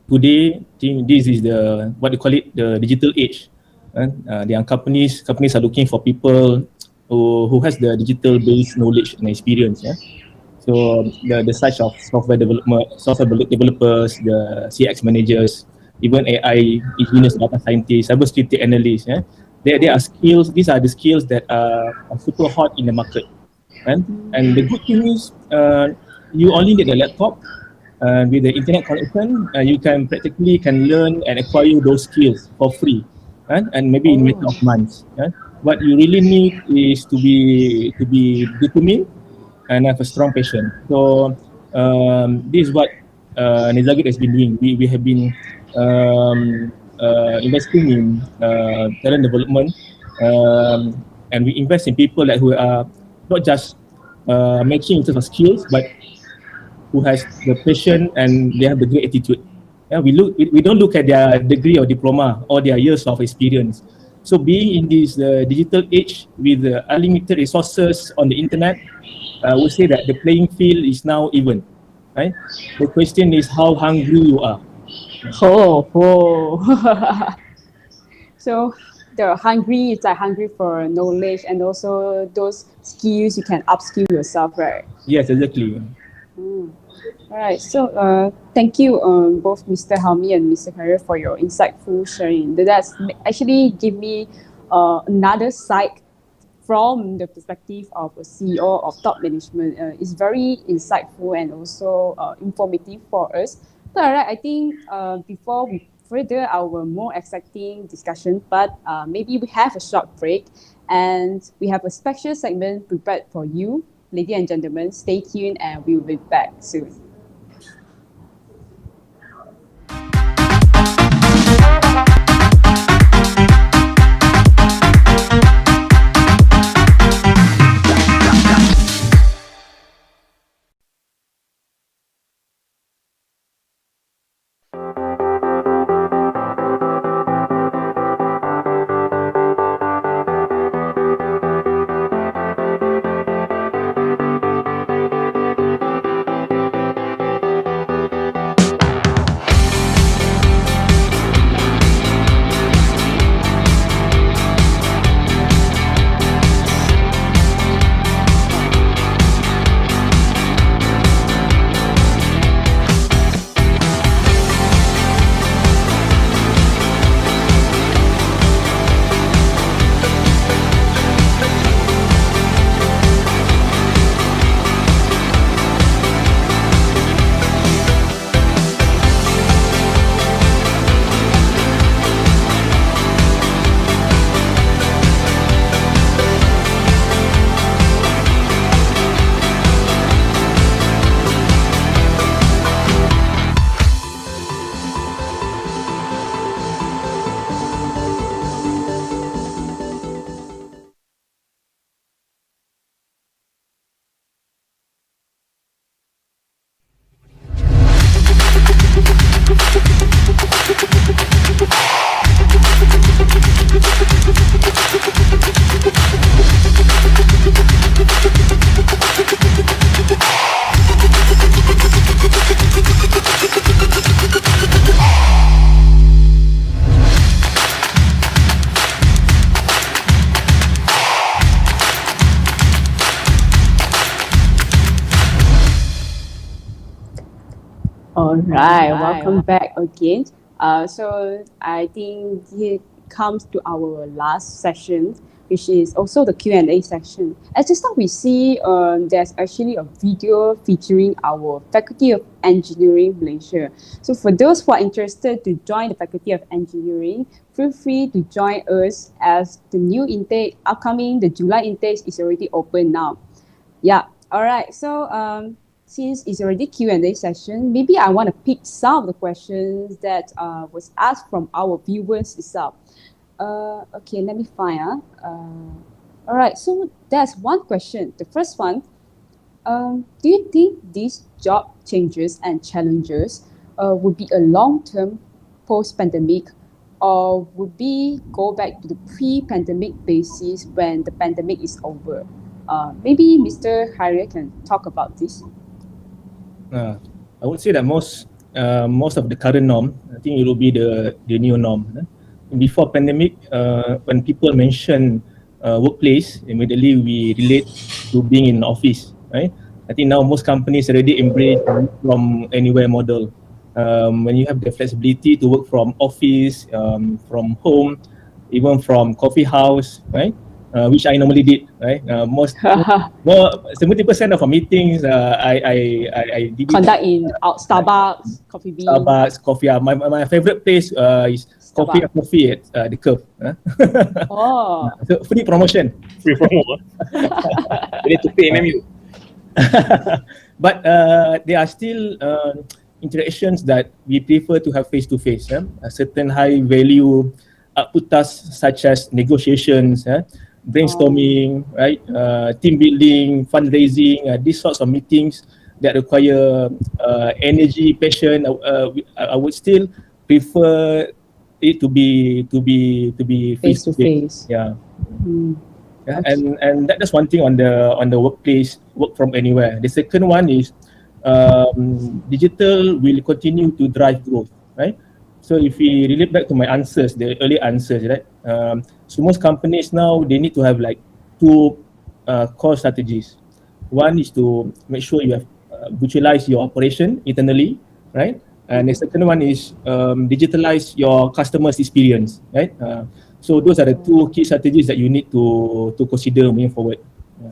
today, I think this is the what they call it, the digital age. Right? There are companies are looking for people who has the digital based knowledge and experience. Yeah. So the size of software developers, the CX managers, even AI engineers, data scientists, cybersecurity analysts, yeah, there are skills. These are the skills that are super hot in the market, right? And the good thing is, you only need a laptop. With the internet connection, you can practically can learn and acquire those skills for free, right? And maybe in a matter of months. Right? What you really need is to be determined and have a strong passion. So this is what Nexagate has been doing. We have been investing in talent development, and we invest in people that who are not just matching in terms of skills, but who has the passion and they have the great attitude. Yeah, we don't look at their degree or diploma or their years of experience. So being in this digital age with unlimited resources on the internet, I would say that the playing field is now even. Right? The question is how hungry you are. So the hungry is like hungry for knowledge and also those skills you can upskill yourself, right? Yes, exactly. All right. So thank you, both Mr. Helmi and Mr. Khairil, for your insightful sharing. That's actually give me another side from the perspective of a CEO of top management. It's very insightful and also informative for us. So, all right, I think before we further our more exciting discussion, but maybe we have a short break and we have a special segment prepared for you, ladies and gentlemen. Stay tuned and we will be back soon. All right, welcome back again. So I think it comes to our last session which is also the Q&A section. At the start, we see there's actually a video featuring our Faculty of Engineering Malaysia. So for those who are interested to join the Faculty of Engineering, feel free to join us as the new intake, the July intake is already open now. Yeah, all right. So since it's already Q&A session, maybe I want to pick some of the questions that was asked from our viewers itself. Okay, let me find. All right, so there's one question. The first one, do you think these job changes and challenges would be a long-term post-pandemic, or would we go back to the pre-pandemic basis when the pandemic is over? Maybe Mr. Khairil can talk about this. I would say that most of the current norm, I think it will be the new norm. Before pandemic, when people mention workplace, immediately we relate to being in office, right? I think now most companies already embrace from anywhere model. When you have the flexibility to work from office, from home, even from coffee house, right? Which I normally did, right? More 70% of our meetings I did conduct in Starbucks, Coffee Bean. Starbucks, coffee. My favorite place is Coffee at the Curve. Oh, So free promotion. Free promo. You need to pay MMU. But there are still interactions that we prefer to have face to face. A certain high value output tasks such as negotiations, brainstorming, right? Team building, fundraising, these sorts of meetings that require energy, passion. I would still prefer it to be face to face. Yeah. Yeah, and that's one thing on the workplace, work from anywhere. The second one is digital will continue to drive growth, right? So if we relate back to my answers, the early answers, right? So most companies now, they need to have like two core strategies. One is to make sure you have virtualize your operation internally, right? And the second one is digitalize your customer's experience, right? So those are the two key strategies that you need to consider moving forward. Yeah.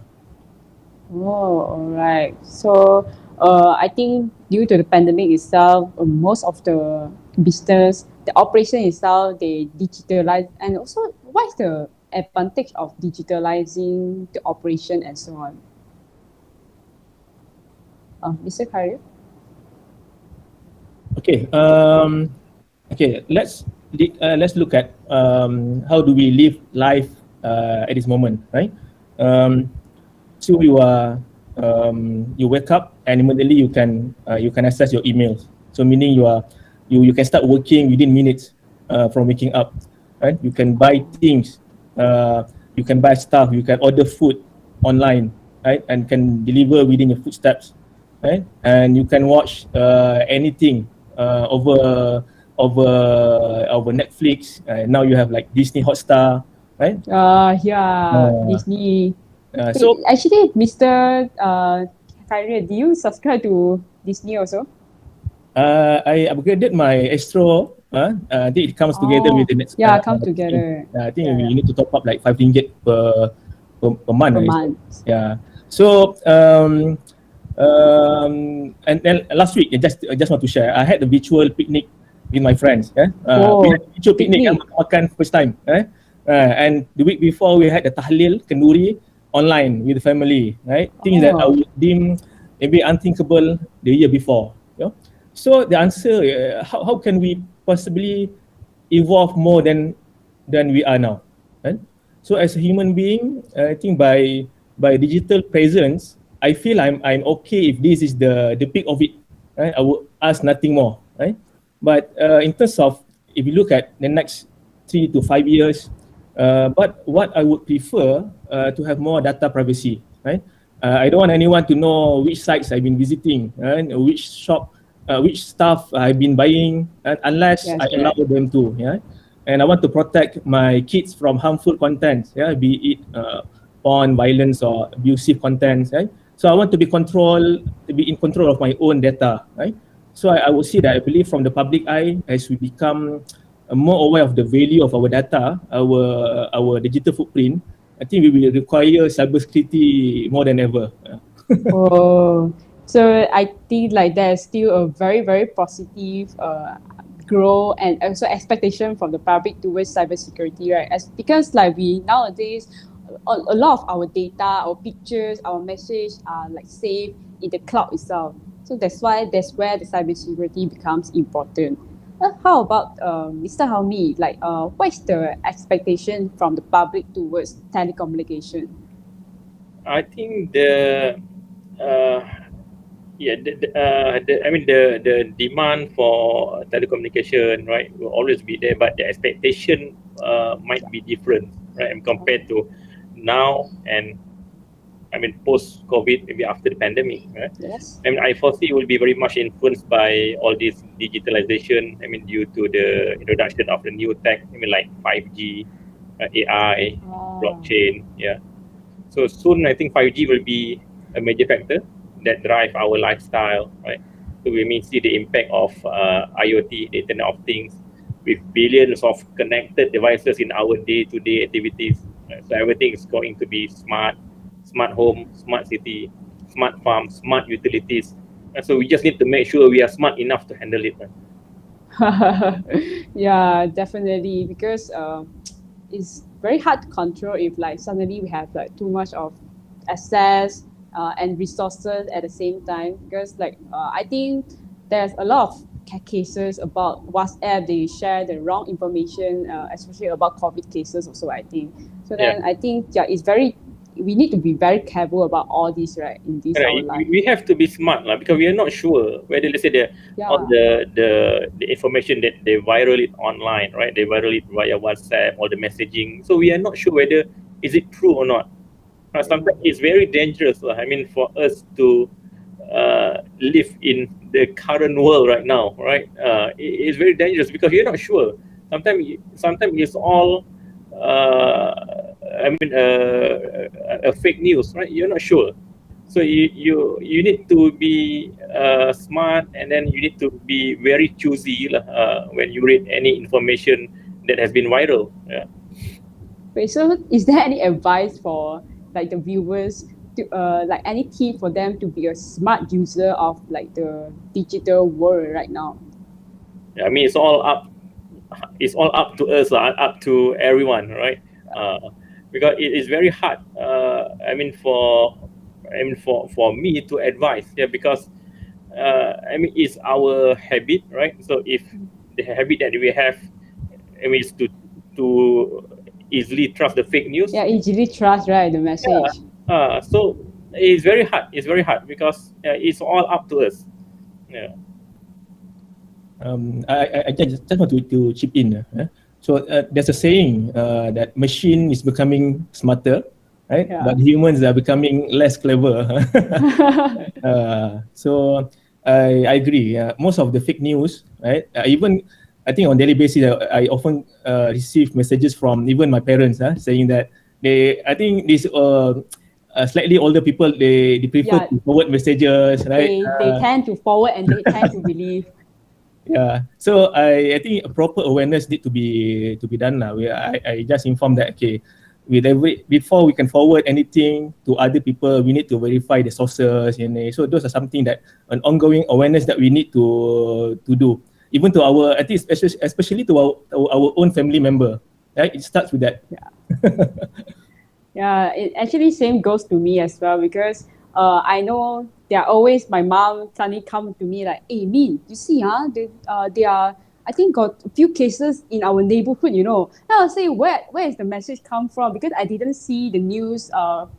Oh, all right. So I think due to the pandemic itself, most of the business, the operation itself, they digitalize. And also, what is the advantage of digitalizing the operation and so on? Mr. Khairil? Okay. Okay. Let's look at how do we live life at this moment, right? So you wake up and immediately you can access your emails. So meaning you can start working within minutes from waking up, right? You can buy things, you can buy stuff, you can order food online, right? And can deliver within your footsteps, right? And you can watch anything over Netflix. Now you have like Disney Hotstar, right? Disney. So actually, Mr. Khairil, do you subscribe to Disney also? I upgraded my Astro. I think it comes together with the next. Yeah, come together. I think you need to top up like RM5 per month. Per right? month. Yeah. So and then last week, I just want to share. I had a virtual picnic with my friends. We had a virtual picnic. Makan first time. And the week before, we had the tahlil kenduri online with the family. Right? Things that I would deem maybe unthinkable the year before. So the answer, how can we possibly evolve more than we are now? Right? So as a human being, I think by digital presence, I feel I'm okay if this is the peak of it. Right? I would ask nothing more. Right? But in terms of if you look at the next 3 to 5 years, but what I would prefer to have more data privacy. Right? I don't want anyone to know which sites I've been visiting, and which shop. Which stuff I've been buying, unless I allow them to. Yeah, and I want to protect my kids from harmful content. Yeah, be it porn, violence, or abusive content. Right. So I want to be in control of my own data. Right. So I would say that I believe from the public eye, as we become more aware of the value of our data, our digital footprint, I think we will require cybersecurity more than ever. Oh, so I think like there's still a very, very positive growth and also expectation from the public towards cybersecurity, right? Because like we nowadays, a lot of our data, our pictures, our message are like saved in the cloud itself. So that's where the cybersecurity becomes important. How about Mr. Helmi? Like, what is the expectation from the public towards telecommunication? I think uh, the demand for telecommunication, right, will always be there, but the expectation might be different, right, and compared to now and post-COVID, maybe after the pandemic, right? Yes. I foresee it will be very much influenced by all this digitalization. Due to the introduction of the new tech. Like 5G, AI, blockchain. Yeah. So soon, I think 5G will be a major factor that drive our lifestyle, right? So we may see the impact of IoT, the Internet of Things, with billions of connected devices in our day-to-day activities. So everything is going to be smart home, smart city, smart farm, smart utilities. So we just need to make sure we are smart enough to handle it. Yeah, definitely, because it's very hard to control if like suddenly we have like too much of access and resources at the same time, because like I think there's a lot of cases about WhatsApp, they share the wrong information, especially about COVID cases also, I think. So then I think we need to be very careful about all this, right, in this our life. We have to be smart because we are not sure whether, let's say, all the information that they viral it online, right? They viral it via WhatsApp or the messaging. So we are not sure whether is it true or not. Sometimes it's very dangerous. For us to live in the current world right now, right? It's very dangerous because you're not sure. Sometimes it's all a fake news, right? You're not sure. So you need to be smart, and then you need to be very choosy when you read any information that has been viral. Yeah. Wait, so is there any advice for like the viewers to like any tip for them to be a smart user of like the digital world right now? Yeah, it's all up to us, up to everyone, right? Because it is very hard. For me to advise, because it's our habit, right? So if the habit that we have, is to easily trust the fake news. Yeah, easily trust, right, the message. So it's very hard. It's very hard because it's all up to us. Yeah. I just want to chip in. So there's a saying that machine is becoming smarter, right? Yeah. But humans are becoming less clever. So I agree. Most of the fake news, right? Even I think on daily basis, I often receive messages from even my parents saying that I think these slightly older people, they prefer to forward messages, right? They tend to forward and they tend to believe. Yeah, so I think a proper awareness need to be done now. I just informed that before we can forward anything to other people, we need to verify the sources. So those are something that an ongoing awareness that we need to do, even to our, I think especially to our own family member. Right, it starts with that. Yeah. Yeah, it actually same goes to me as well, because I know there are always, my mom suddenly come to me like, hey, Min, you see, they are, I think got a few cases in our neighborhood, And I'll say, where is the message come from? Because I didn't see the news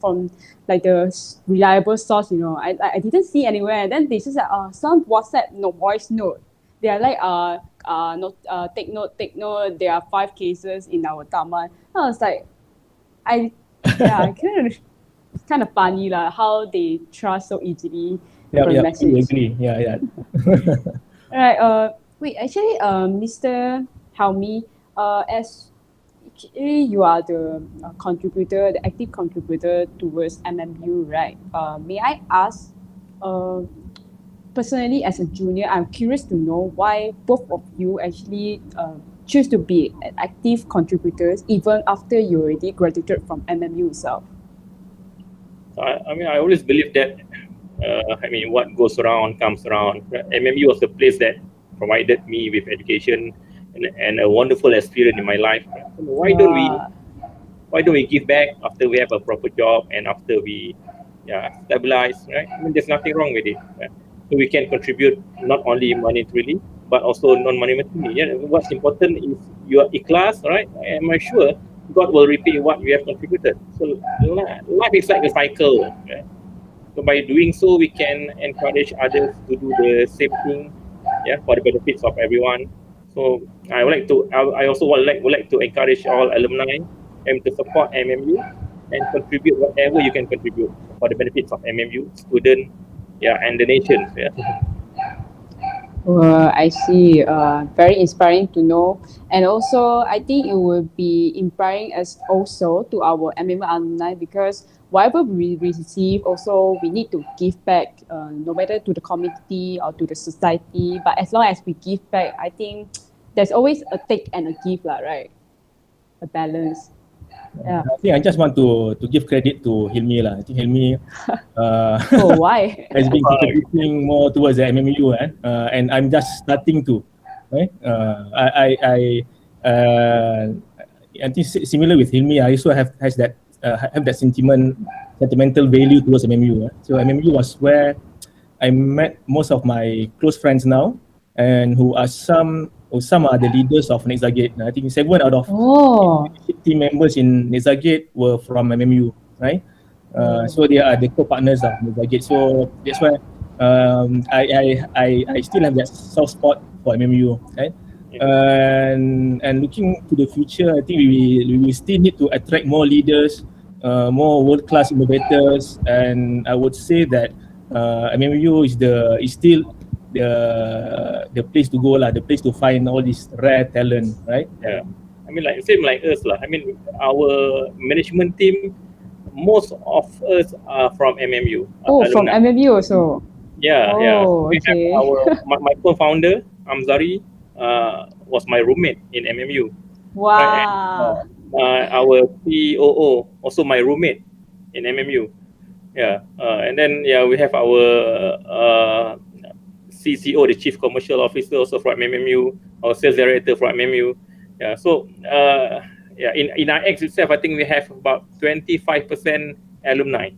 from like the reliable source, I didn't see anywhere. Then they just like, some WhatsApp voice note. They are like, take note, there are 5 cases in our Dhman. I was like, it's kind of funny how they trust so easily for message. I agree. Yeah. Alright. Wait. Actually, Mr. Helmi, as actually you are the contributor, the active contributor towards MMU, right? May I ask, personally as a junior, I'm curious to know why both of you actually choose to be an active contributors even after you already graduated from MMU itself? I mean, I always believe that, what goes around comes around. MMU was the place that provided me with education and a wonderful experience in my life. Why don't we give back after we have a proper job and after we stabilize, right? I mean, there's nothing wrong with it. Right? So we can contribute not only monetarily, but also non-monetarily. Yeah, what's important is your ikhlas, right? Am I sure God will repay what we have contributed? So life is like a cycle. Right? So by doing so, we can encourage others to do the same thing, for the benefits of everyone. So I would like to. I also would like to encourage all alumni and to support MMU and contribute whatever you can contribute for the benefits of MMU, student, and the nation. Yeah. I see. Very inspiring to know. And also, I think it will be inspiring us also to our MMU alumni because whatever we receive, also we need to give back, no matter to the community or to the society. But as long as we give back, I think there's always a take and a give, right? A balance. Yeah. I think I just want to give credit to Helmi lah. I think Helmi why? has been contributing more towards the MMU, and I'm just starting to. Right? I think similar with Helmi, I also have that sentimental value towards MMU. So MMU was where I met most of my close friends now, and who are some are the leaders of Nexagate. I think 7 out of team members in Nexagate were from MMU, right? So they are the co-partners of Nexagate. So that's why I still have that soft spot for MMU, right? And looking to the future, I think we will still need to attract more leaders, more world-class innovators, and I would say that MMU is still the place to go lah, the place to find all this rare talent, right? Yeah, I mean, same like us lah. I mean, our management team, most of us are from MMU. From MMU also. Yeah. We have my co-founder Amzari was my roommate in MMU. Wow. Right? Our COO also my roommate in MMU. Yeah, and then we have our CCO, the Chief Commercial Officer, also from MMU, our Sales Director from MMU. Yeah, so in our X itself, I think we have about 25% alumni.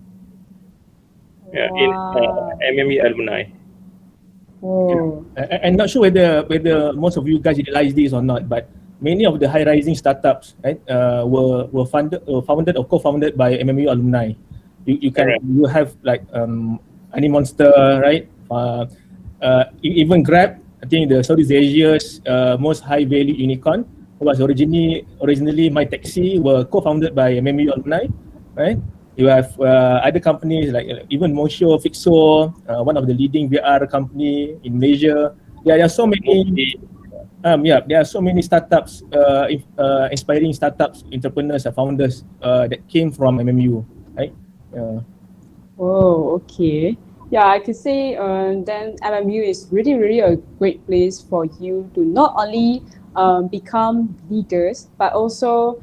Yeah, in MMU alumni. Oh. I'm not sure whether most of you guys realize this or not, but many of the high-rising startups, right, were founded or co-founded by MMU alumni. You have like Honey Monster, right? Even Grab, I think the Southeast Asia's most high-value unicorn, was originally My Taxi, were co-founded by MMU alumni, right? You have other companies like even Mosho, Fixo, one of the leading VR company in Malaysia. There are so many. There are so many startups, inspiring startups, entrepreneurs, founders that came from MMU, right? Oh, okay. Yeah, I could say then MMU is really, really a great place for you to not only become leaders, but also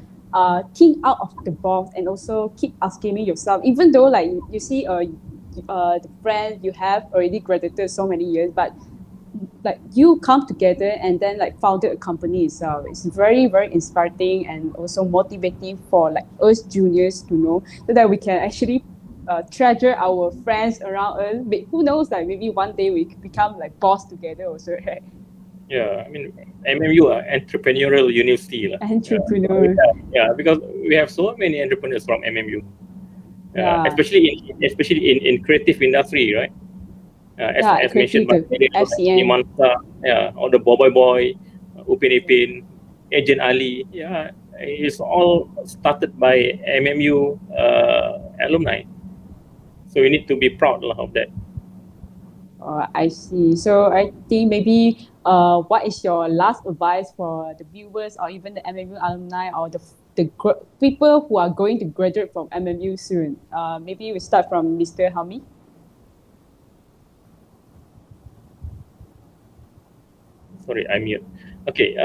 think out of the box and also keep asking yourself, even though like you see the friend you have already graduated so many years, but like you come together and then like founded a company itself. It's very, very inspiring and also motivating for like us juniors to know so that we can actually treasure our friends around us. But who knows, like maybe one day we could become like boss together also, right? Yeah, I mean, MMU are entrepreneurial university. Entrepreneur. Yeah, because we have so many entrepreneurs from MMU. Especially in creative industry, right? As mentioned by FCN. All the Boy, Upin Ipin, Agent Ali. Yeah, it's all started by MMU alumni. So we need to be proud of that. I see. So I think maybe what is your last advice for the viewers or even the MMU alumni or the people who are going to graduate from MMU soon? Maybe we start from Mr. Helmi. Sorry, I'm mute. Okay.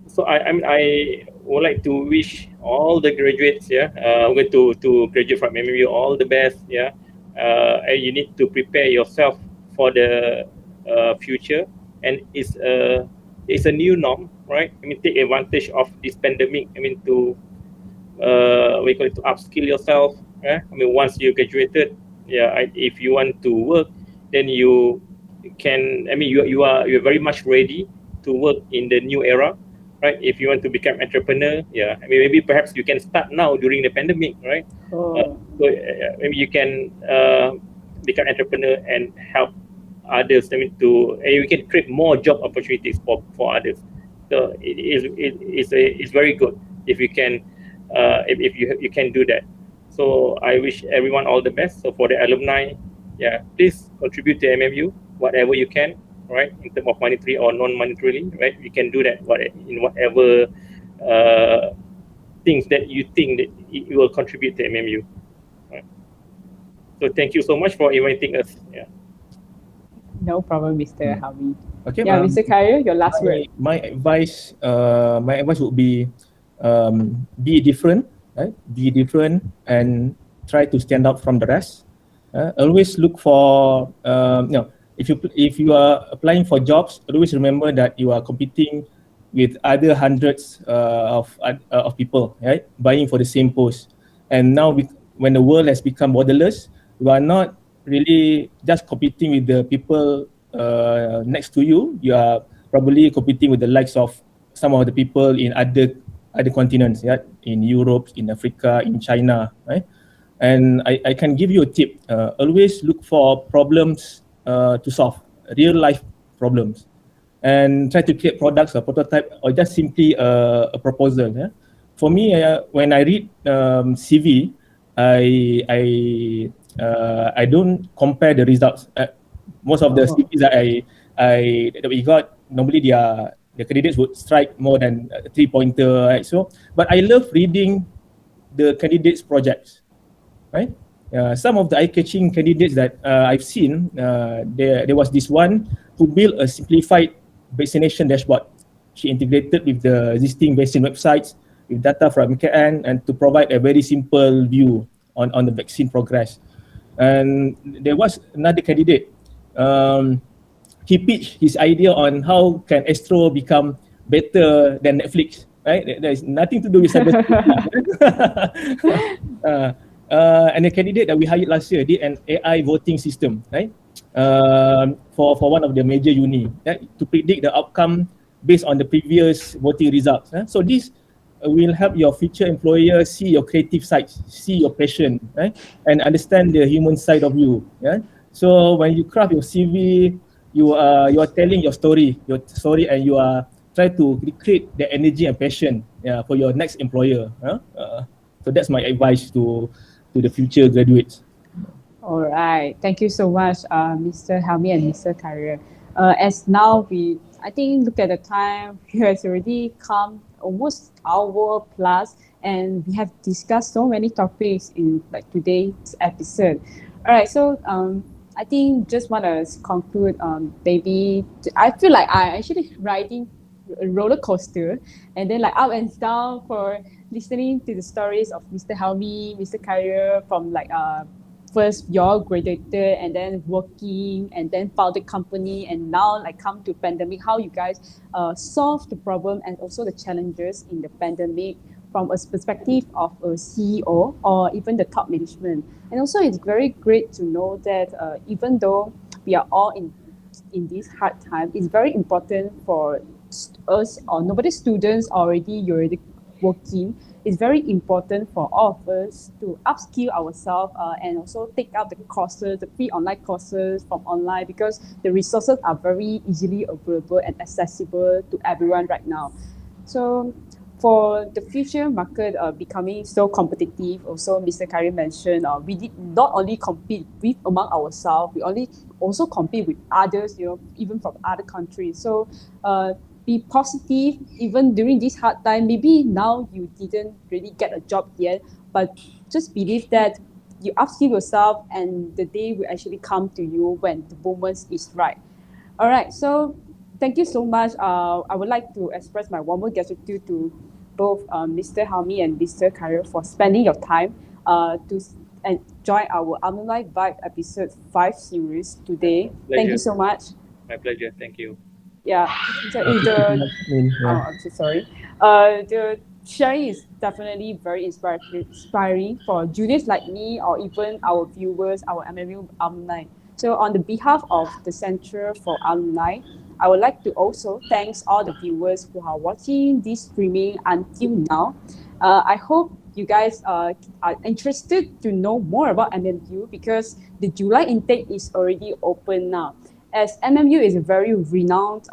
so I mean, I would like to wish all the graduates, going to graduate from MMU, all the best, and you need to prepare yourself for the future, and it's a new norm, right? I mean, take advantage of this pandemic. I mean, to we call it, to upskill yourself. I mean, once you graduated, if you want to work, then you can. I mean, you're very much ready to work in the new era, right? If you want to become entrepreneur, I mean, maybe perhaps you can start now during the pandemic, right? Maybe you can become entrepreneur and help others. I mean, and you can create more job opportunities for others. So it's very good if you can if you can do that. So I wish everyone all the best. So for the alumni, please contribute to MMU whatever you can, right? In terms of monetary or non-monetarily, right? You can do that in whatever things that you think that it will contribute to MMU. Right? So thank you so much for inviting us. No problem, Mr. Helmi. Okay. Mr. Khairil, your last word. My advice would be different, right? Be different and try to stand out from the rest. Always look for if you are applying for jobs, always remember that you are competing with other hundreds of people, right? Vying for the same post. And now when the world has become borderless, you are not really just competing with the people next to you. You are probably competing with the likes of some of the people in other continents, in Europe, in Africa, in China, right? And I can give you a tip. Always look for problems to solve, real life problems, and try to create products, a prototype, or just simply a proposal. For me, when I read CV, I don't compare the results. Most of the CVs that we got, normally the candidates would strike more than a 3-pointer, right? So, but I love reading the candidates' projects, right? Some of the eye-catching candidates that I've seen, there was this one who built a simplified vaccination dashboard. She integrated with the existing vaccine websites with data from MKN and to provide a very simple view on the vaccine progress. And there was another candidate. He pitched his idea on how can Astro become better than Netflix, right? There is nothing to do with cybersecurity. And the candidate that we hired last year did an AI voting system, right? For one of the major uni, right? To predict the outcome based on the previous voting results. So this will help your future employer see your creative sides, see your passion, right? And understand the human side of you. So when you craft your CV, you are telling your story, and you are trying to create the energy and passion for your next employer. So that's my advice to the future graduates. All right, thank you so much, Mr. Helmi and Mr. Khairil. As now I think look at the time, we has already come almost hour plus, and we have discussed so many topics in like today's episode. All right, so I think just want to conclude. Maybe I feel like I actually riding a roller coaster, and then like up and down for listening to the stories of Mr. Helmi, Mr. Khairil from like first you all graduated and then working and then founded company and now like come to pandemic, how you guys solve the problem and also the challenges in the pandemic from a perspective of a CEO or even the top management. And also it's very great to know that even though we are all in this hard time, it's very important for us or nobody students you're already working. It's very important for all of us to upskill ourselves and also take out the courses, the free online courses from online, because the resources are very easily available and accessible to everyone right now. So for the future market becoming so competitive, also Mr. Khairil mentioned, we did not only compete among ourselves, we also compete with others, even from other countries. So be positive even during this hard time. Maybe now you didn't really get a job yet, but just believe that you upskill yourself and the day will actually come to you when the moment is right. All right, so thank you so much. I would like to express my warmest gratitude to both Mr. Helmi and Mr. Khairil for spending your time and join our Alumni Vibe episode 5 series today. Thank you Pleasure. so much. My pleasure. Thank you. Yeah, so Thank you so the much, Min. oh, Yeah. I'm so sorry. The sharing is definitely very inspiring for juniors like me or even our viewers, our MMU alumni. So on the behalf of the Center for Alumni, I would like to also thanks all the viewers who are watching this streaming until now. I hope you guys are interested to know more about MMU because the July intake is already open now. As MMU is a very renowned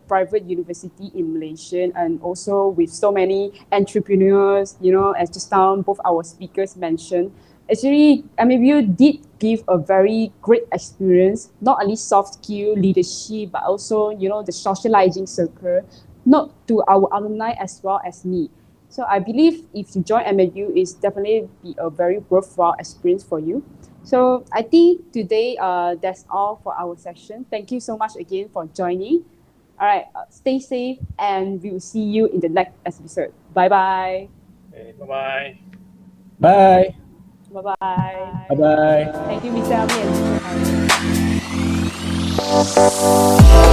private university in Malaysia and also with so many entrepreneurs, as just now both our speakers mentioned, actually MMU did give a very great experience, not only soft skill, leadership, but also, the socializing circle, not to our alumni as well as me. So I believe if you join MMU, it's definitely be a very worthwhile experience for you. So I think today that's all for our session. Thank you so much again for joining. All right, stay safe and we will see you in the next episode. Bye-bye. Okay, bye-bye. Bye. Bye-bye. Bye-bye. Thank you, Mr. Ami and Mr. Harry.